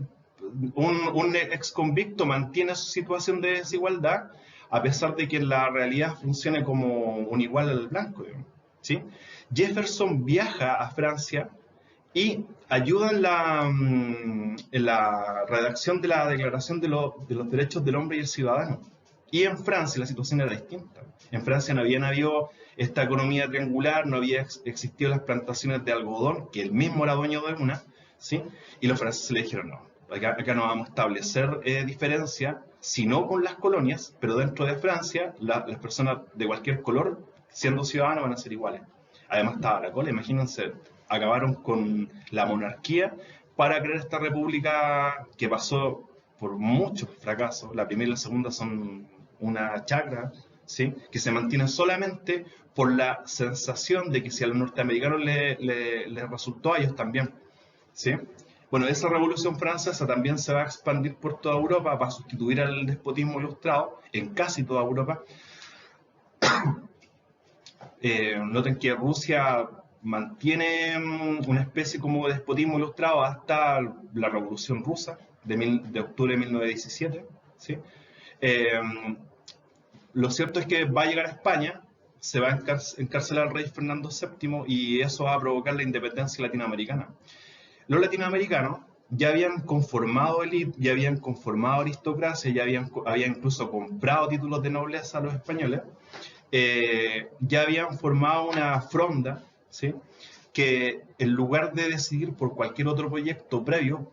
un ex convicto mantiene su situación de desigualdad a pesar de que en la realidad funcione como un igual al blanco. ¿Sí? Jefferson viaja a Francia y ayuda en la redacción de la Declaración de los Derechos del Hombre y el Ciudadano. Y en Francia la situación era distinta. En Francia no habían habido esta economía triangular, no había existido las plantaciones de algodón, que él mismo era dueño de una, ¿sí? Y los franceses le dijeron, no, acá no vamos a establecer diferencia, sino con las colonias, pero dentro de Francia las personas de cualquier color, siendo ciudadanos, van a ser iguales. Además estaba la cola, imagínense, acabaron con la monarquía para crear esta república que pasó por muchos fracasos. La primera y la segunda son una chacra, ¿sí? Que se mantiene solamente por la sensación de que si a los norteamericanos les resultó, a ellos también. ¿Sí? Bueno, esa revolución francesa también se va a expandir por toda Europa, va a sustituir al despotismo ilustrado en casi toda Europa. Noten que Rusia mantiene una especie como de despotismo ilustrado hasta la Revolución Rusa de octubre de 1917. ¿Sí? lo cierto es que va a llegar a España, se va a encarcelar al rey Fernando VII y eso va a provocar la independencia latinoamericana. Los latinoamericanos ya habían conformado élite, ya habían conformado aristocracia, habían incluso comprado títulos de nobleza a los españoles, ya habían formado una fronda, ¿sí? Que en lugar de decidir por cualquier otro proyecto previo,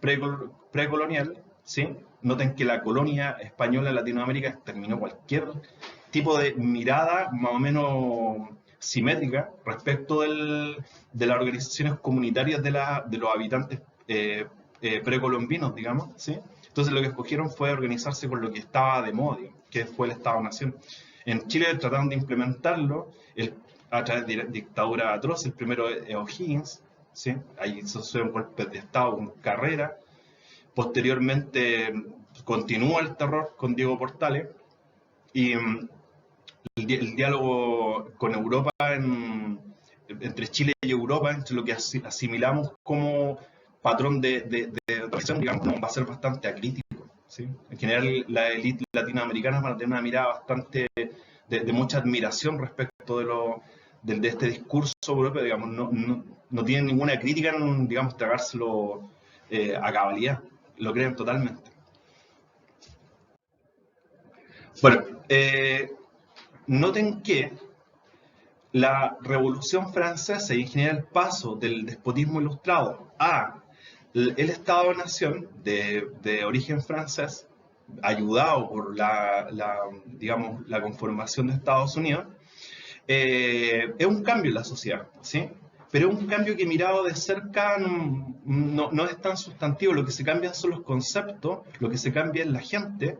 precolonial, ¿sí? Noten que la colonia española en Latinoamérica exterminó cualquier tipo de mirada más o menos simétrica respecto de las organizaciones comunitarias de los habitantes precolombinos, digamos, ¿sí? Entonces lo que escogieron fue organizarse con lo que estaba de moda, que fue el Estado-Nación. En Chile trataron de implementarlo a través de dictadura atroz. El primero es O'Higgins, ¿sí? Ahí se suceden golpes de Estado con Carrera. Posteriormente continúa el terror con Diego Portales y el diálogo con Europa, entre Chile y Europa, entre lo que asimilamos como patrón de relación, digamos, va a ser bastante acrítico, ¿sí? En general, la élite latinoamericana va a tener una mirada bastante de mucha admiración respecto de este discurso europeo, digamos, no tienen ninguna crítica en, digamos, tragárselo a cabalidad, lo creen totalmente. Bueno, noten que la Revolución Francesa y en general el paso del despotismo ilustrado a el Estado-Nación de origen francés, ayudado por digamos, la conformación de Estados Unidos, es un cambio en la sociedad, ¿sí? Pero es un cambio que mirado de cerca no es tan sustantivo. Lo que se cambia son los conceptos, lo que se cambia es la gente,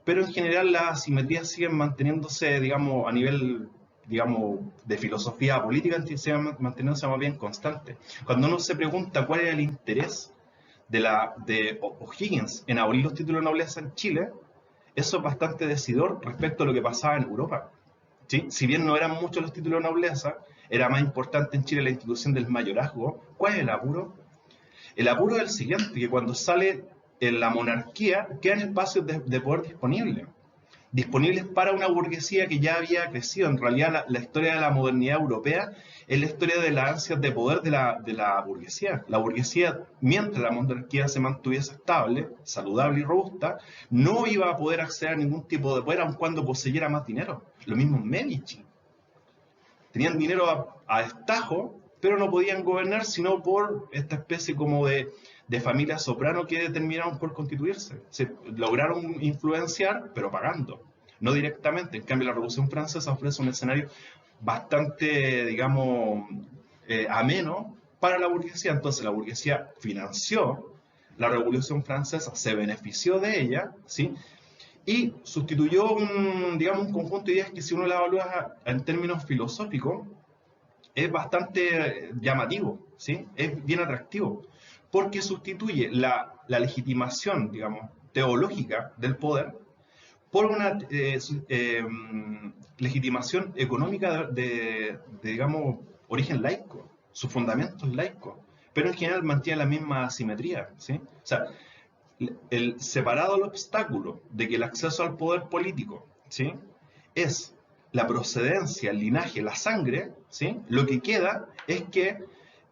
pero en general las asimetrías siguen manteniéndose, digamos, a nivel, digamos, de filosofía política, siguen manteniéndose más bien constante. Cuando uno se pregunta cuál es el interés de O'Higgins en abolir los títulos de nobleza en Chile, eso es bastante decidor respecto a lo que pasaba en Europa, ¿sí? Si bien no eran muchos los títulos de nobleza, era más importante en Chile la institución del mayorazgo. ¿Cuál es el apuro? El apuro es el siguiente, que cuando sale en la monarquía, quedan espacios de poder disponibles para una burguesía que ya había crecido. En realidad, la historia de la modernidad europea es la historia de las ansias de poder de la burguesía. La burguesía, mientras la monarquía se mantuviese estable, saludable y robusta, no iba a poder acceder a ningún tipo de poder, aun cuando poseyera más dinero. Lo mismo en Medici. Tenían dinero a destajo, pero no podían gobernar sino por esta especie como de familia soprano que terminaron por constituirse. Se lograron influenciar, pero pagando, no directamente. En cambio, la Revolución Francesa ofrece un escenario bastante, digamos, ameno para la burguesía. Entonces, la burguesía financió la Revolución Francesa, se benefició de ella, ¿sí? Y sustituyó digamos, un conjunto de ideas que, si uno la evalúa en términos filosóficos, es bastante llamativo, ¿sí? Es bien atractivo, porque sustituye la legitimación, digamos, teológica del poder por una legitimación económica digamos, origen laico, sus fundamentos laicos, pero en general mantiene la misma asimetría, ¿sí? O sea, el separado el obstáculo de que el acceso al poder político, ¿sí? Es la procedencia, el linaje, la sangre, ¿sí? Lo que queda es que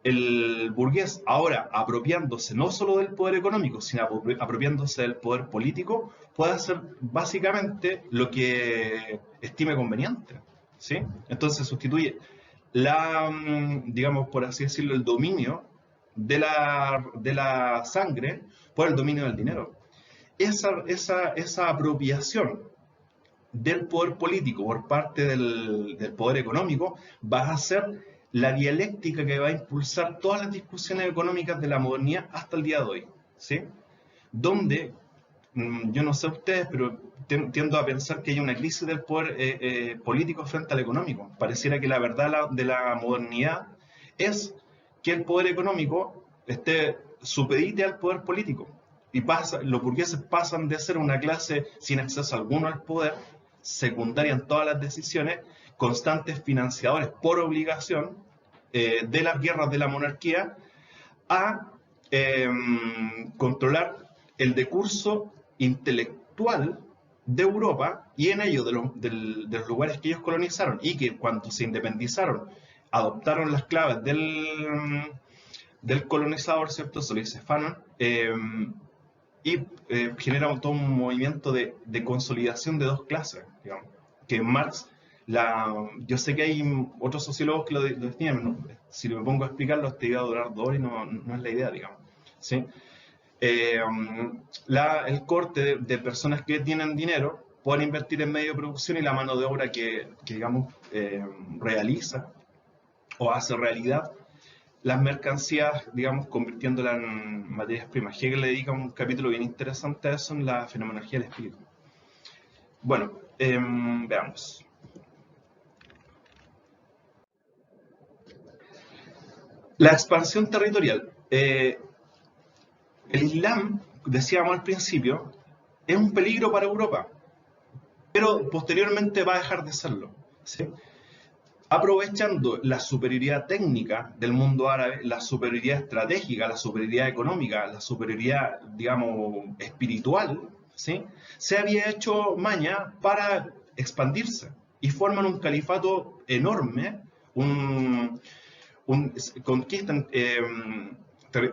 el burgués, ahora apropiándose no solo del poder económico, sino apropiándose del poder político, puede hacer básicamente lo que estime conveniente, ¿sí? Entonces sustituye digamos, por así decirlo, el dominio de la sangre por el dominio del dinero. Esa apropiación del poder político por parte del poder económico va a ser la dialéctica que va a impulsar todas las discusiones económicas de la modernidad hasta el día de hoy, ¿sí? Donde, yo no sé ustedes, pero tiendo a pensar que hay una crisis del poder político frente al económico. Pareciera que la verdad de la modernidad es que el poder económico supedite al poder político. Y los burgueses pasan de ser una clase sin acceso alguno al poder, secundaria en todas las decisiones, constantes financiadores por obligación de las guerras de la monarquía, a controlar el decurso intelectual de Europa y en ellos de los lugares que ellos colonizaron y que cuando se independizaron adoptaron las claves del colonizador, ¿cierto? Eso lo dice Fanon, y genera todo un movimiento de consolidación de dos clases, digamos, que Marx, yo sé que hay otros sociólogos que lo definen, ¿no? Si me pongo a explicarlo, este iba a durar 2 horas y no es la idea, digamos, ¿sí? El corte de personas que tienen dinero pueden invertir en medio de producción y la mano de obra que digamos, realiza o hace realidad las mercancías, digamos, convirtiéndolas en materias primas. Hegel le dedica un capítulo bien interesante a eso en la fenomenología del espíritu. Bueno, veamos. La expansión territorial. El Islam, decíamos al principio, es un peligro para Europa, pero posteriormente va a dejar de serlo, ¿sí? Aprovechando la superioridad técnica del mundo árabe, la superioridad estratégica, la superioridad económica, la superioridad, digamos, espiritual, ¿sí? Se había hecho maña para expandirse y forman un califato enorme, conquistan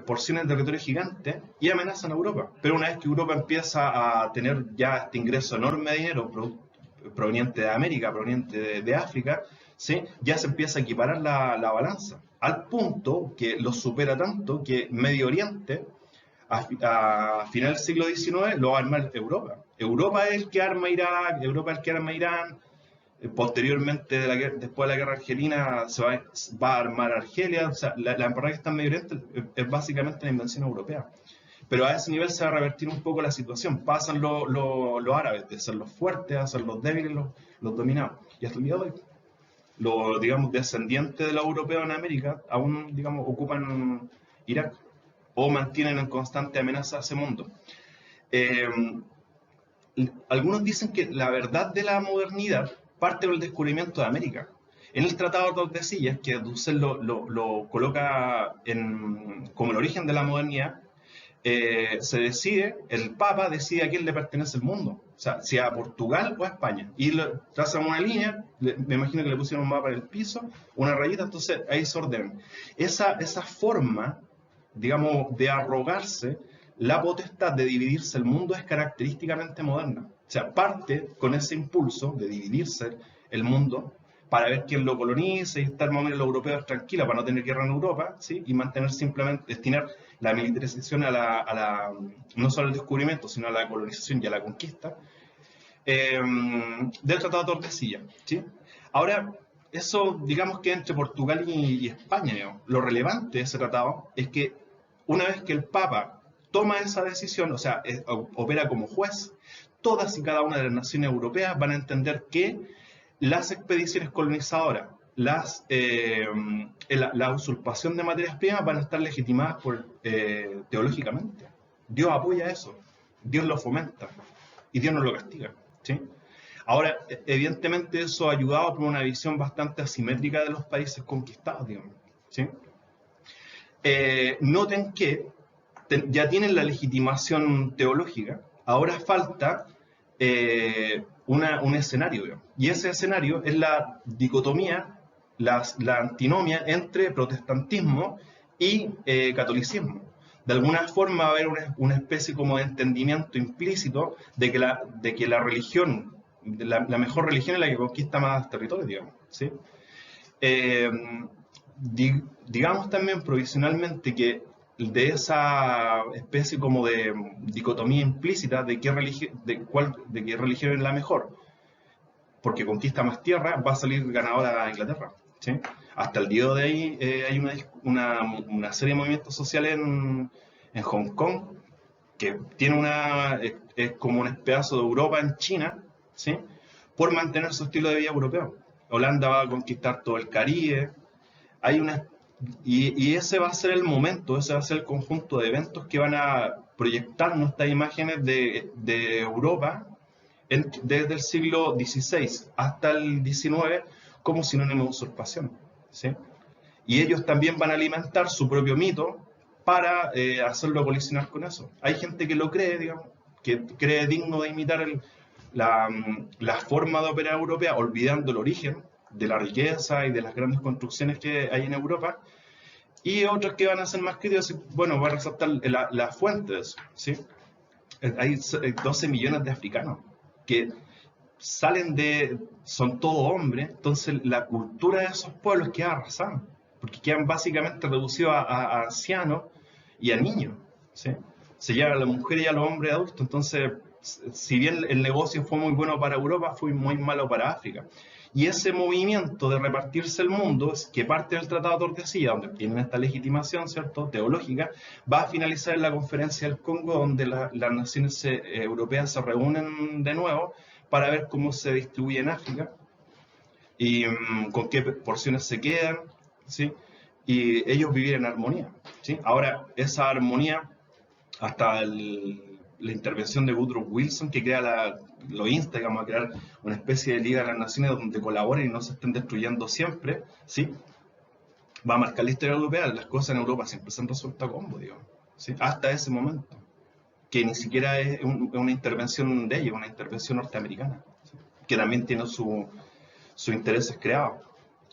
porciones de territorio gigante y amenazan a Europa. Pero una vez que Europa empieza a tener ya este ingreso enorme de dinero proveniente de América, proveniente de África, ¿sí? Ya se empieza a equiparar la balanza, al punto que lo supera tanto que Medio Oriente, a final del siglo XIX, lo va a armar Europa. Europa es el que arma Irak, Europa es el que arma Irán. Posteriormente, después de la guerra argelina, va a armar Argelia. O sea, la embarrada que está en Medio Oriente es básicamente una invención europea. Pero a ese nivel se va a revertir un poco la situación. Pasan los árabes de ser los fuertes a ser los débiles, los dominados. Y hasta el día de hoy, los, digamos, descendientes de los europeos en América aún, digamos, ocupan Irak o mantienen en constante amenaza a ese mundo. Algunos dicen que la verdad de la modernidad parte del descubrimiento de América. En el Tratado de Tordesillas, que Dussel lo coloca como el origen de la modernidad, se decide, el Papa decide a quién le pertenece el mundo, o sea, si a Portugal o a España, y trazan una línea, me imagino que le pusieron un mapa en el piso, una rayita, entonces ahí se ordenan. Esa forma, digamos, de arrogarse la potestad de dividirse el mundo es característicamente moderna. O sea, parte con ese impulso de dividirse el mundo para ver quién lo coloniza y estar más o menos los europeos tranquilos para no tener guerra en Europa, ¿sí? Y mantener simplemente, destinar la militarización no solo al descubrimiento, sino a la colonización y a la conquista, del Tratado de Tordesillas, ¿sí? Ahora, eso, digamos que entre Portugal y España, digamos, lo relevante de ese tratado es que una vez que el Papa toma esa decisión, o sea, opera como juez, todas y cada una de las naciones europeas van a entender que las expediciones colonizadoras, la usurpación de materias primas van a estar legitimadas teológicamente. Dios apoya eso, Dios lo fomenta y Dios no lo castiga, ¿sí? Ahora, evidentemente eso ha ayudado por una visión bastante asimétrica de los países conquistados, digamos, ¿sí? Noten que ya tienen la legitimación teológica, ahora falta un escenario, digamos. Y ese escenario es la dicotomía, la antinomia entre protestantismo y catolicismo. De alguna forma va a haber una especie como de entendimiento implícito de que la religión, la mejor religión es la que conquista más territorio, digamos, ¿sí? Digamos también provisionalmente que de esa especie como de dicotomía implícita de qué religión es la mejor, porque conquista más tierra, va a salir ganadora a Inglaterra, ¿sí? Hasta el día de ahí hay una serie de movimientos sociales en Hong Kong que tiene es como un pedazo de Europa en China, ¿sí? Por mantener su estilo de vida europeo. Holanda va a conquistar todo el Caribe. Y ese va a ser el momento, ese va a ser el conjunto de eventos que van a proyectarnos estas imágenes de Europa desde el siglo XVI hasta el XIX como sinónimo de usurpación, ¿sí? Y ellos también van a alimentar su propio mito para hacerlo colisionar con eso. Hay gente que lo cree, digamos, que cree digno de imitar la forma de operar europea, olvidando el origen de la riqueza y de las grandes construcciones que hay en Europa, y otros que van a ser más críticos, bueno, van a resaltar la fuente de eso, ¿sí? Hay 12 millones de africanos que son todos hombres, entonces la cultura de esos pueblos queda arrasada, porque quedan básicamente reducidos a ancianos y a niños, ¿sí? Se llevan a las mujeres y a los hombres adultos, entonces, si bien el negocio fue muy bueno para Europa, fue muy malo para África. Y ese movimiento de repartirse el mundo, que parte del Tratado de Tordesillas, donde tienen esta legitimación, ¿cierto?, teológica, va a finalizar en la Conferencia del Congo, donde las naciones europeas se reúnen de nuevo para ver cómo se distribuye en África y con qué porciones se quedan, ¿sí? Y ellos vivir en armonía, ¿sí? Ahora, esa armonía, hasta la intervención de Woodrow Wilson, que lo insta, digamos, a crear una especie de Liga de las Naciones donde colaboren y no se estén destruyendo siempre, ¿sí? Va a marcar la historia europea. Las cosas en Europa siempre se han resuelto a combo, digamos, ¿sí? Hasta ese momento, que ni siquiera es una intervención de ellos, una intervención norteamericana, ¿sí?, que también tiene sus intereses creados.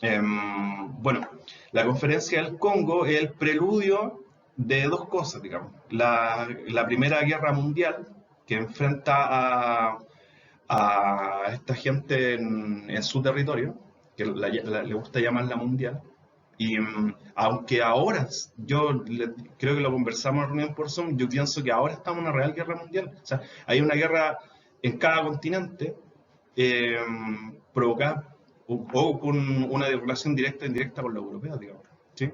Bueno, la Conferencia del Congo es el preludio de dos cosas, digamos. La Primera Guerra Mundial, que enfrenta a esta gente en su territorio, que le gusta llamarla mundial, y aunque ahora, creo que lo conversamos en la reunión por Zoom, yo pienso que ahora estamos en una real guerra mundial. O sea, hay una guerra en cada continente provocada o con una relación directa e indirecta con los europeos, digamos, ¿sí?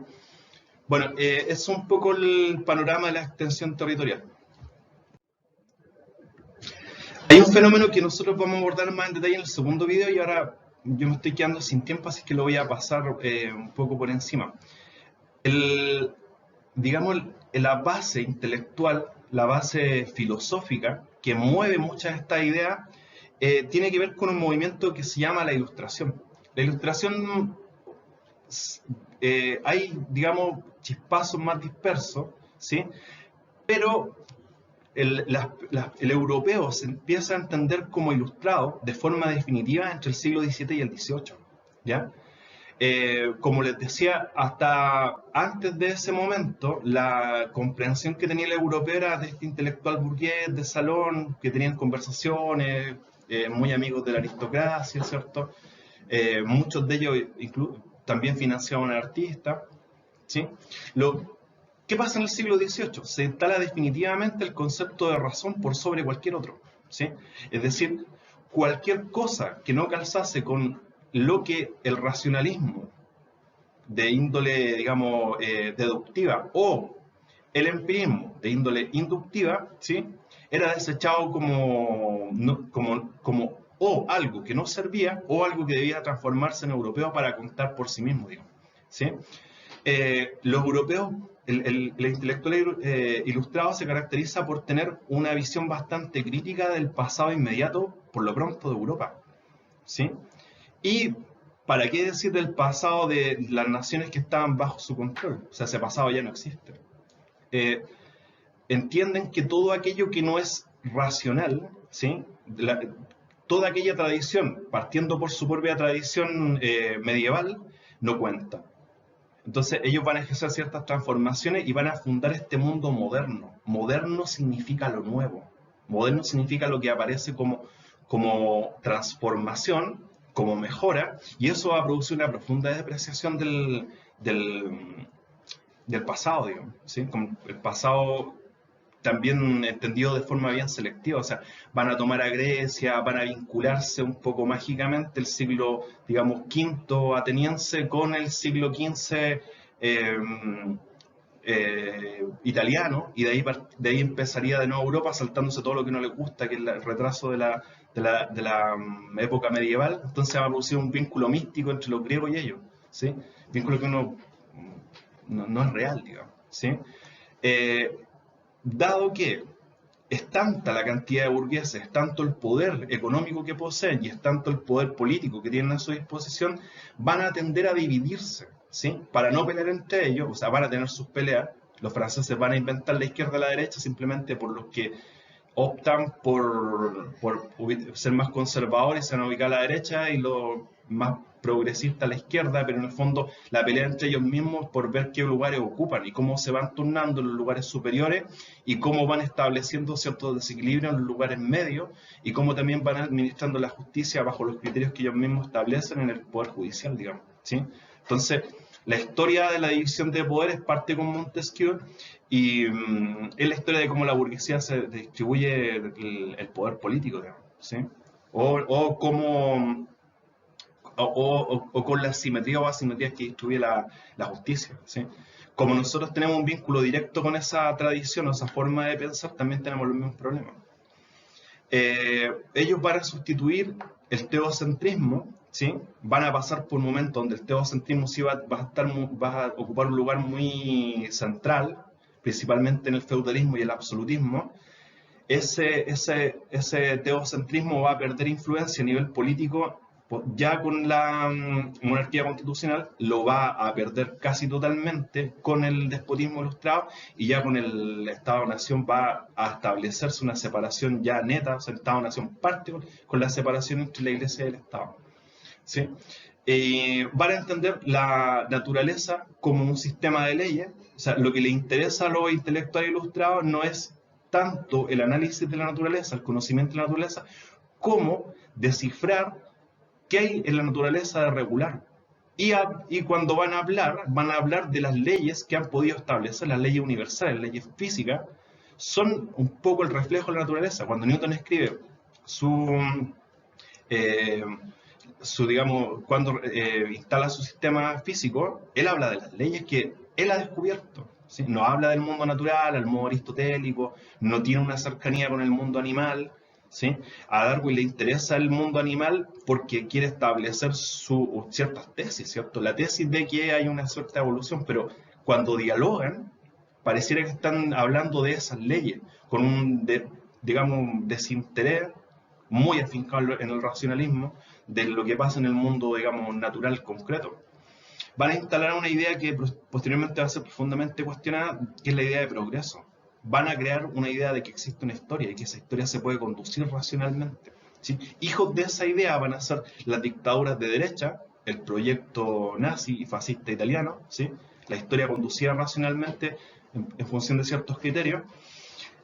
Bueno, es un poco el panorama de la extensión territorial. Hay un fenómeno que nosotros vamos a abordar más en detalle en el segundo video, y ahora yo me estoy quedando sin tiempo, así que lo voy a pasar un poco por encima. Digamos, la base intelectual, la base filosófica que mueve muchas de estas ideas, tiene que ver con un movimiento que se llama la Ilustración. La Ilustración, hay, digamos, chispazos más dispersos, ¿sí? Pero el europeo se empieza a entender como ilustrado de forma definitiva entre el siglo XVII y el XVIII, ¿ya? Como les decía, hasta antes de ese momento, la comprensión que tenía el europeo era de este intelectual burgués de salón, que tenían conversaciones, muy amigos de la aristocracia, ¿cierto? Muchos de ellos también financiaban a artistas, ¿sí? ¿Qué pasa en el siglo XVIII? Se instala definitivamente el concepto de razón por sobre cualquier otro, ¿sí? Es decir, cualquier cosa que no calzase con lo que el racionalismo de índole, digamos, deductiva, o el empirismo de índole inductiva, ¿sí?, era desechado como o algo que no servía, o algo que debía transformarse en europeo para contar por sí mismo, digamos, ¿sí? Los europeos, el intelectual ilustrado se caracteriza por tener una visión bastante crítica del pasado inmediato, por lo pronto, de Europa, ¿sí? Y ¿para qué decir del pasado de las naciones que estaban bajo su control? O sea, ese pasado ya no existe. Entienden que todo aquello que no es racional, ¿sí?, toda aquella tradición, partiendo por su propia tradición medieval, no cuenta. Entonces ellos van a ejercer ciertas transformaciones y van a fundar este mundo moderno. Moderno significa lo nuevo. Moderno significa lo que aparece como transformación, como mejora, y eso va a producir una profunda depreciación del pasado, digamos, ¿sí? Como el pasado también entendido de forma bien selectiva. O sea, van a tomar a Grecia, van a vincularse un poco mágicamente el siglo, digamos, V ateniense con el siglo XV italiano, y de ahí empezaría de nuevo Europa, saltándose todo lo que no les gusta, que es el retraso de la época medieval. Entonces va a producir un vínculo místico entre los griegos y ellos, ¿sí? Vínculo que no es real, digamos, ¿sí? Dado que es tanta la cantidad de burgueses, es tanto el poder económico que poseen y es tanto el poder político que tienen a su disposición, van a tender a dividirse, ¿sí?, para no pelear entre ellos. O sea, van a tener sus peleas. Los franceses van a inventar la izquierda y la derecha simplemente por los que optan por ser más conservadores, se van a ubicar a la derecha, y los más progresistas a la izquierda, pero en el fondo la pelea entre ellos mismos por ver qué lugares ocupan y cómo se van turnando en los lugares superiores y cómo van estableciendo ciertos desequilibrios en los lugares medios y cómo también van administrando la justicia bajo los criterios que ellos mismos establecen en el Poder Judicial, digamos, ¿sí? Entonces, la historia de la división de poderes parte con Montesquieu y es la historia de cómo la burguesía se distribuye el poder político, digamos, ¿sí? O cómo o con la simetría o asimetría que distribuye la justicia, ¿sí? Como nosotros tenemos un vínculo directo con esa tradición o esa forma de pensar, también tenemos los mismos problemas. Ellos van a sustituir el teocentrismo, ¿sí? Van a pasar por un momento donde el teocentrismo sí va a ocupar un lugar muy central, principalmente en el feudalismo y el absolutismo. Ese teocentrismo va a perder influencia a nivel político. Ya con la monarquía constitucional lo va a perder casi totalmente con el despotismo ilustrado, y ya con el Estado-Nación va a establecerse una separación ya neta, o sea, el Estado-Nación parte con la separación entre la Iglesia y el Estado, ¿sí? Van a entender la naturaleza como un sistema de leyes. O sea, lo que le interesa a los intelectuales ilustrados no es tanto el análisis de la naturaleza, el conocimiento de la naturaleza, como descifrar qué hay en la naturaleza de regular. Y cuando van a hablar de las leyes que han podido establecer, las leyes universales, las leyes físicas, son un poco el reflejo de la naturaleza. Cuando Newton escribe eh, digamos, cuando instala su sistema físico, él habla de las leyes que él ha descubierto, ¿sí? No habla del mundo natural, al modo aristotélico, no tiene una cercanía con el mundo animal, ¿sí? A Darwin le interesa el mundo animal porque quiere establecer ciertas tesis, ¿cierto? La tesis de que hay una cierta evolución, pero cuando dialogan, pareciera que están hablando de esas leyes, con digamos, desinterés muy afincado en el racionalismo de lo que pasa en el mundo, digamos, natural concreto. Van a instalar una idea que posteriormente va a ser profundamente cuestionada, que es la idea de progreso. Van a crear una idea de que existe una historia y que esa historia se puede conducir racionalmente, ¿sí? Hijos de esa idea van a ser las dictaduras de derecha, el proyecto nazi y fascista italiano, ¿sí? La historia conducida racionalmente en función de ciertos criterios.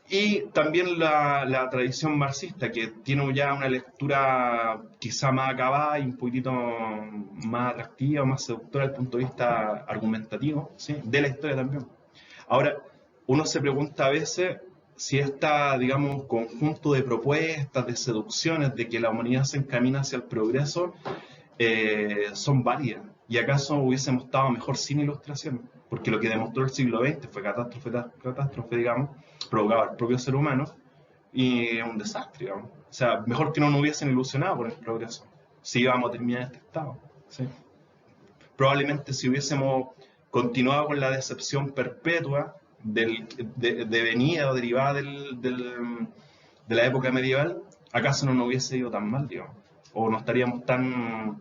Y también la tradición marxista, que tiene ya una lectura quizá más acabada y un poquitito más atractiva, más seductora desde el punto de vista argumentativo, ¿sí? De la historia también. Ahora, uno se pregunta a veces si este, digamos, conjunto de propuestas, de seducciones, de que la humanidad se encamina hacia el progreso, son válidas. ¿Y acaso hubiésemos estado mejor sin ilustración? Porque lo que demostró el siglo XX fue catástrofe, digamos, provocaba el propio ser humano, y un desastre, digamos. O sea, mejor que no nos hubiesen ilusionado con el progreso, si íbamos a terminar en este estado, ¿sí? Probablemente si hubiésemos continuado con la decepción perpetua de venida o derivada de la época medieval, acaso no nos hubiese ido tan mal, digamos, o no estaríamos tan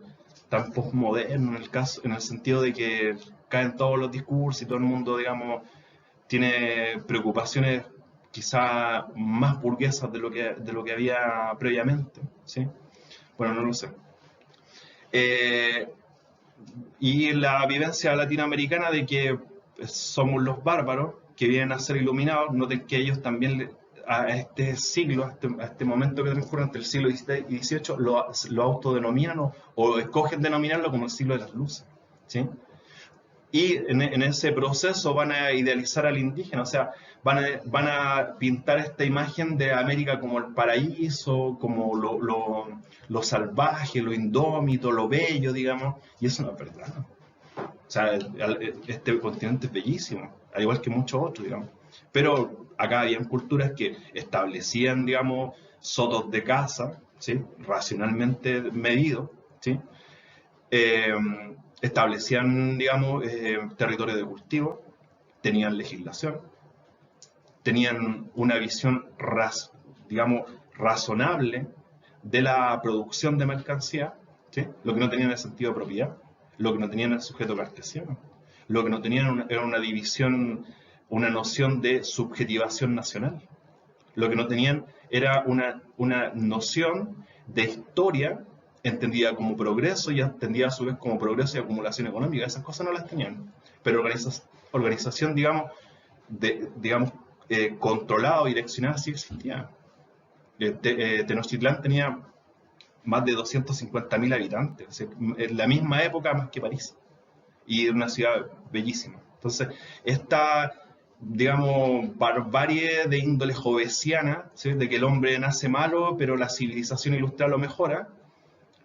postmodernos en el sentido de que caen todos los discursos y todo el mundo, digamos, tiene preocupaciones quizá más burguesas de lo que había previamente, ¿sí? Bueno, no lo sé. Y la vivencia latinoamericana de que somos los bárbaros que vienen a ser iluminados, noten que ellos también a este siglo, a este momento que transcurre entre el siglo XVI y XVIII, lo autodenominan o escogen denominarlo como el siglo de las luces, ¿sí? Y en ese proceso van a idealizar al indígena, o sea, van a pintar esta imagen de América como el paraíso, como lo salvaje, lo indómito, lo bello, digamos, y eso no es verdad. O sea, este continente es bellísimo, al igual que muchos otros, digamos. Pero acá habían culturas que establecían, digamos, sotos de caza, ¿sí? Racionalmente medidos, ¿sí? Eh, Establecían, digamos, territorios de cultivo, tenían legislación, tenían una visión, digamos, razonable de la producción de mercancía, ¿sí? Lo que no tenían el sentido de propiedad, lo que no tenían el sujeto cartesiano, lo que no tenían era una división, una noción de subjetivación nacional. Lo que no tenían era una noción de historia entendida como progreso y entendida a su vez como progreso y acumulación económica. Esas cosas no las tenían. Pero organización, digamos, controlada o direccionada sí existía. Tenochtitlán tenía más de 250.000 habitantes, o sea, en la misma época más que París, y una ciudad bellísima. Entonces, esta, digamos, barbarie de índole jovesiana, ¿sí? De que el hombre nace malo, pero la civilización ilustrada lo mejora,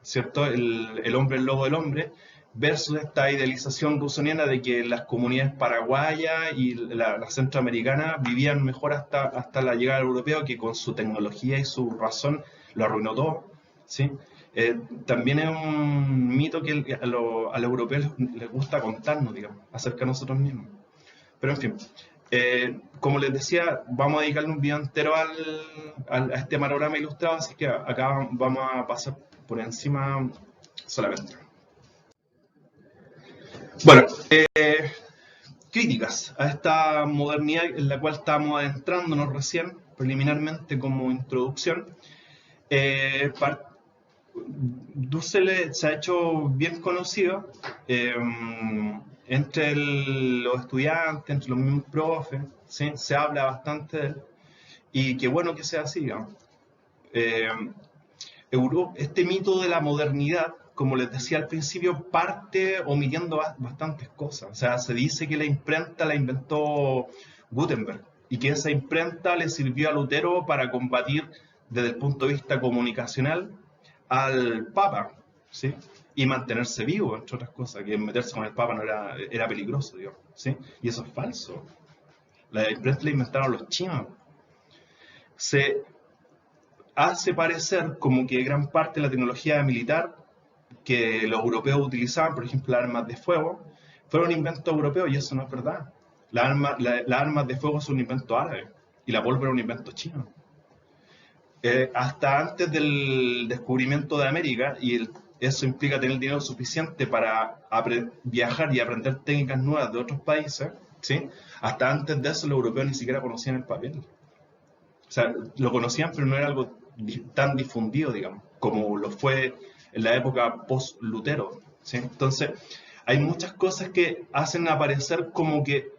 ¿cierto? El hombre es el lobo del hombre, versus esta idealización rusoniana de que las comunidades paraguayas y la centroamericana vivían mejor hasta la llegada del europeo, que con su tecnología y su razón lo arruinó todo, ¿sí? También es un mito que a los europeos les gusta contarnos, digamos, acerca de nosotros mismos. Pero en fin, como les decía, vamos a dedicarle un video entero a este panorama ilustrado, así que acá vamos a pasar por encima solamente. Bueno, críticas a esta modernidad en la cual estamos adentrándonos recién, preliminarmente como introducción. Dussel se ha hecho bien conocido entre los estudiantes, entre los mismos profes, ¿sí? Se habla bastante de él, y qué bueno que sea así, ¿no? Este mito de la modernidad, como les decía al principio, parte omitiendo bastantes cosas. O sea, se dice que la imprenta la inventó Gutenberg y que esa imprenta le sirvió a Lutero para combatir desde el punto de vista comunicacional al Papa, ¿sí? Y mantenerse vivo, entre otras cosas, que meterse con el Papa no era peligroso, digamos, ¿sí? Y eso es falso. La imprenta la inventaron los chinos. Se hace parecer como que gran parte de la tecnología militar que los europeos utilizaban, por ejemplo, las armas de fuego, fueron inventos europeos, y eso no es verdad. Las armas de fuego son un invento árabe y la pólvora es un invento chino. Hasta antes del descubrimiento de América, y eso implica tener dinero suficiente para viajar y aprender técnicas nuevas de otros países, ¿sí? Hasta antes de eso los europeos ni siquiera conocían el papel. O sea, lo conocían, pero no era algo tan difundido, digamos, como lo fue en la época post-Lutero, ¿sí? Entonces, hay muchas cosas que hacen aparecer como que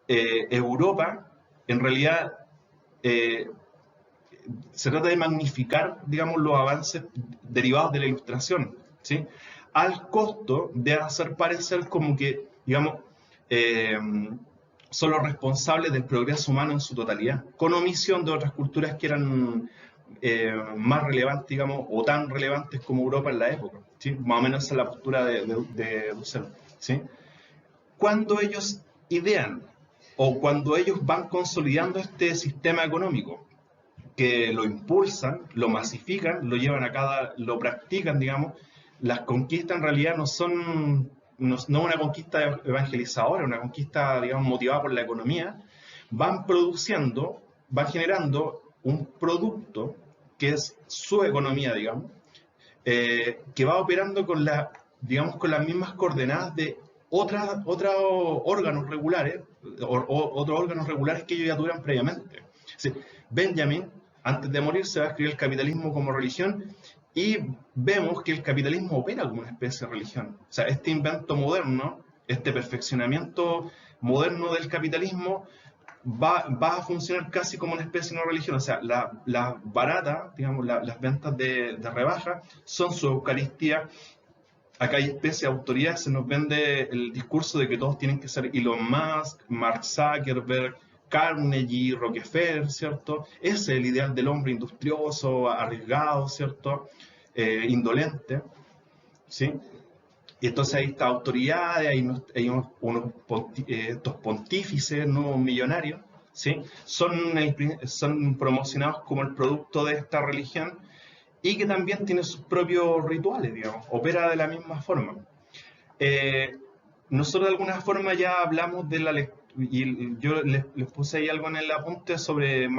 Europa, en realidad, se trata de magnificar, digamos, los avances derivados de la ilustración, ¿sí? Al costo de hacer parecer como que, digamos, son los responsables del progreso humano en su totalidad, con omisión de otras culturas que eran más relevantes, digamos, o tan relevantes como Europa en la época, ¿sí? Más o menos esa es la postura de Dussel, ¿sí? Cuando ellos idean o cuando ellos van consolidando este sistema económico, que lo impulsan, lo masifican, lo llevan lo practican, digamos, las conquistas en realidad no son una conquista evangelizadora, una conquista, digamos, motivada por la economía, van produciendo, van generando un producto que es su economía, digamos, que va operando digamos, con las mismas coordenadas de otros órganos regulares, otros órganos regulares que ellos ya tuvieron previamente. Sí, Benjamin, antes de morir, se va a escribir el capitalismo como religión, y vemos que el capitalismo opera como una especie de religión. O sea, este invento moderno, este perfeccionamiento moderno del capitalismo va a funcionar casi como una especie de religión. O sea, las baratas, digamos, las ventas de rebaja son su Eucaristía. Acá hay especie de autoridad, se nos vende el discurso de que todos tienen que ser Elon Musk, Mark Zuckerberg, Carnegie, Rockefeller, ¿cierto? Ese es el ideal del hombre industrioso, arriesgado, ¿cierto? Indolente, ¿sí? Y entonces hay estas autoridades, hay estos pontífices, ¿no? Millonarios, ¿sí? Son promocionados como el producto de esta religión, y que también tiene sus propios rituales, digamos, opera de la misma forma. Nosotros de alguna forma ya hablamos de la lectura, y yo les puse ahí algo en el apunte sobre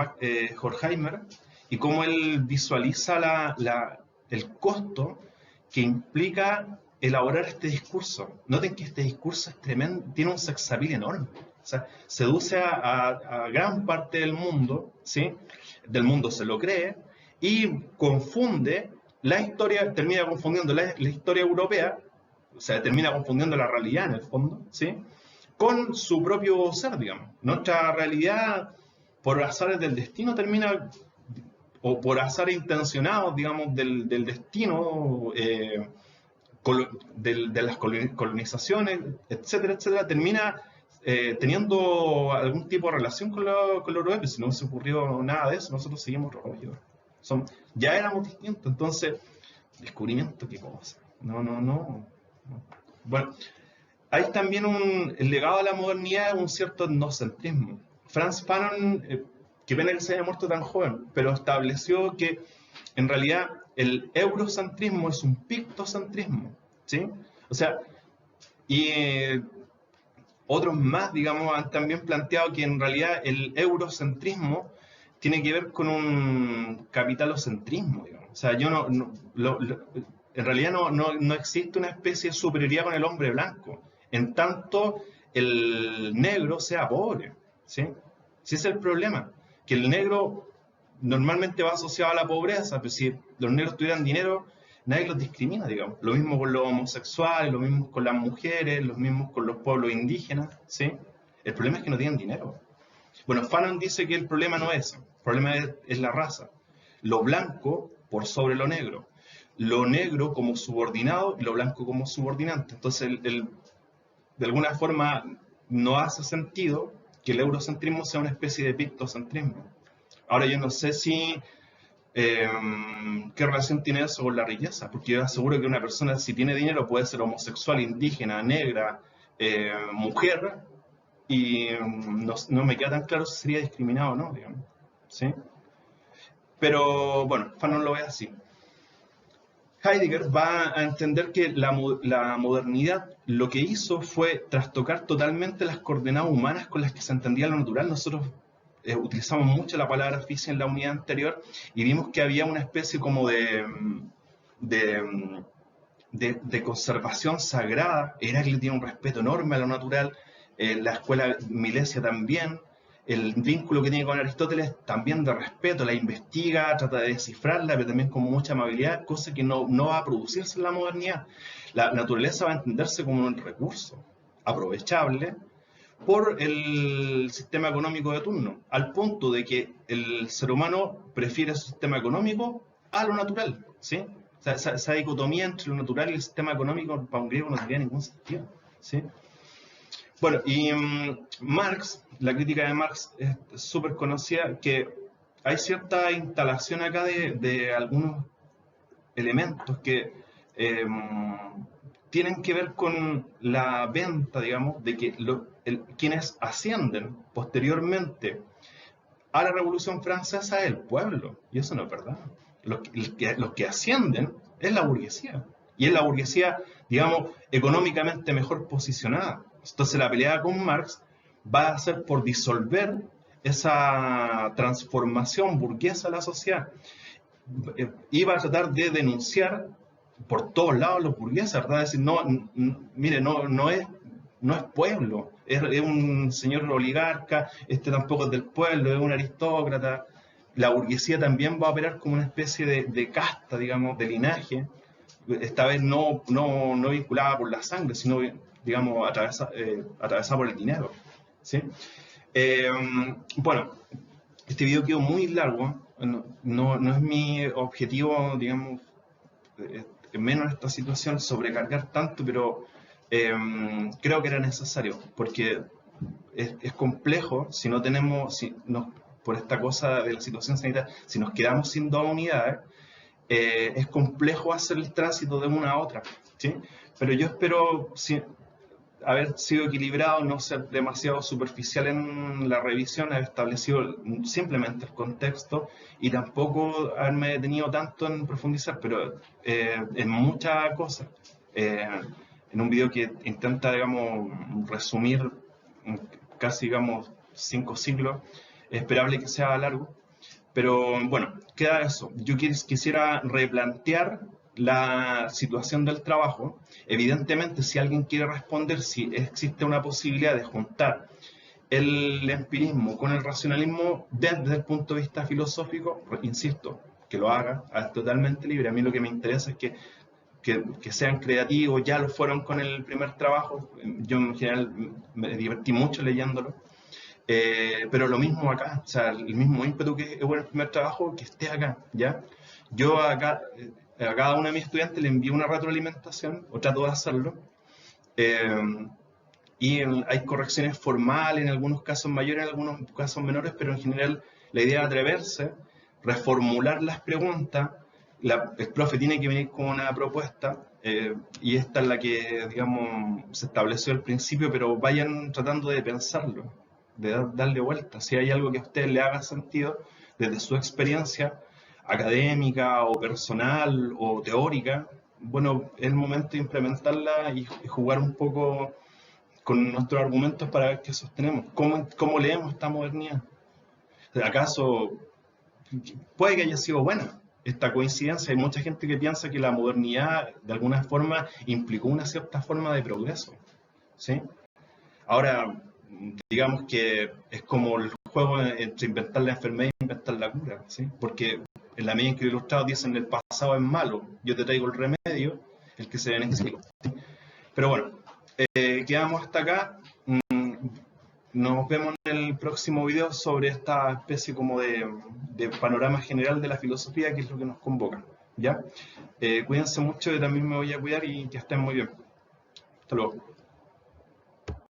Horkheimer y cómo él visualiza el costo que implica elaborar este discurso. Noten que este discurso es tremendo, tiene un sex appeal enorme. O sea, seduce a gran parte del mundo, ¿sí? del mundo se lo cree y confunde la historia, termina confundiendo la historia europea, o sea, termina confundiendo la realidad en el fondo, ¿sí? Con su propio ser, digamos. Nuestra realidad, por azares del destino, termina, o por azares intencionados, digamos, del destino, de las colonizaciones, etcétera, etcétera, termina teniendo algún tipo de relación con lo europeo. Si no se ocurrió nada de eso, nosotros seguimos rollo. Ya éramos distintos, entonces, descubrimiento, qué cosa. No. Bueno, hay también el legado de la modernidad, un cierto etnocentrismo. Frantz Fanon, qué pena que se haya muerto tan joven, pero estableció que en realidad el eurocentrismo es un pictocentrismo, ¿sí? O sea, y otros más, digamos, han también planteado que en realidad el eurocentrismo tiene que ver con un capitalocentrismo, digamos. O sea, en realidad no existe una especie de superioridad con el hombre blanco, en tanto el negro sea pobre, ¿sí? Ese es el problema, que el negro normalmente va asociado a la pobreza, pero si los negros tuvieran dinero, nadie los discrimina, digamos. Lo mismo con los homosexuales, lo mismo con las mujeres, lo mismo con los pueblos indígenas, ¿sí? El problema es que no tienen dinero. Bueno, Fanon dice que el problema no es eso, el problema es la raza. Lo blanco por sobre lo negro. Lo negro como subordinado y lo blanco como subordinante. Entonces, de alguna forma, no hace sentido que el eurocentrismo sea una especie de pictocentrismo. Ahora, yo no sé qué relación tiene eso con la riqueza, porque yo aseguro que una persona, si tiene dinero, puede ser homosexual, indígena, negra, mujer, y no me queda tan claro si sería discriminado o no, digamos, ¿sí? Pero bueno, Fanon lo ve así. Heidegger va a entender que la modernidad lo que hizo fue trastocar totalmente las coordenadas humanas con las que se entendía lo natural. Nosotros utilizamos mucho la palabra física en la unidad anterior y vimos que había una especie como de conservación sagrada. Heráclito tiene un respeto enorme a lo natural, la escuela Milesia también. El vínculo que tiene con Aristóteles también de respeto, la investiga, trata de descifrarla, pero también con mucha amabilidad, cosa que no va a producirse en la modernidad. La naturaleza va a entenderse como un recurso aprovechable por el sistema económico de turno, al punto de que el ser humano prefiere su sistema económico a lo natural, ¿sí? O sea, esa dicotomía entre lo natural y el sistema económico para un griego no tendría ningún sentido, ¿sí? Bueno, y Marx, la crítica de Marx es súper conocida, que hay cierta instalación acá de algunos elementos que tienen que ver con la venta, digamos, de que quienes ascienden posteriormente a la Revolución Francesa es el pueblo, y eso no es verdad. Los que ascienden es la burguesía, y es la burguesía, digamos, económicamente mejor posicionada. Entonces la pelea con Marx va a ser por disolver esa transformación burguesa de la sociedad. Iba a tratar de denunciar por todos lados a los burgueses, ¿verdad? Decir, mire, no es pueblo, es un señor oligarca, tampoco es del pueblo, es un aristócrata. La burguesía también va a operar como una especie de casta, digamos, de linaje, esta vez no vinculada por la sangre, sino, digamos, atravesada por el dinero, ¿sí? Bueno, este video quedó muy largo, no es mi objetivo, digamos, menos en esta situación, sobrecargar tanto, pero creo que era necesario, porque es complejo si no tenemos, por esta cosa de la situación sanitaria, si nos quedamos sin dos unidades, es complejo hacer el tránsito de una a otra, ¿sí? Pero yo espero haber sido equilibrado, no ser demasiado superficial en la revisión, haber establecido simplemente el contexto y tampoco haberme detenido tanto en profundizar, pero en muchas cosas. En un video que intenta, digamos, resumir casi, digamos, 5 siglos, es esperable que sea largo. Pero bueno, queda eso. Yo quisiera replantear la situación del trabajo. Evidentemente, si alguien quiere responder si existe una posibilidad de juntar el empirismo con el racionalismo desde el punto de vista filosófico, insisto, que lo haga, es totalmente libre. A mí lo que me interesa es que sean creativos, ya lo fueron con el primer trabajo, yo en general me divertí mucho leyéndolo, pero lo mismo acá, o sea, el mismo ímpetu que hubo en el primer trabajo, que esté acá, ¿ya? Yo acá, a cada uno de mis estudiantes le envío una retroalimentación, o trato de hacerlo, eh, y hay correcciones formales, en algunos casos mayores, en algunos casos menores, pero en general la idea es atreverse, reformular las preguntas, el profe tiene que venir con una propuesta, y esta es la que, digamos, se estableció al principio, pero vayan tratando de pensarlo, de darle vuelta. Si hay algo que a usted le haga sentido desde su experiencia académica o personal o teórica, bueno, es el momento de implementarla y jugar un poco con nuestros argumentos para ver qué sostenemos. ¿Cómo leemos esta modernidad? ¿Acaso puede que haya sido buena esta coincidencia? Hay mucha gente que piensa que la modernidad de alguna forma implicó una cierta forma de progreso, ¿sí? Ahora, digamos que es como el juego entre inventar la enfermedad e inventar la cura, ¿sí? Porque en la medida en que los ilustrados dicen el pasado es malo, yo te traigo el remedio, el que se beneficia. Pero bueno, quedamos hasta acá. Nos vemos en el próximo video sobre esta especie como de panorama general de la filosofía, que es lo que nos convoca, ¿ya? Cuídense mucho, yo también me voy a cuidar y que estén muy bien. Hasta luego.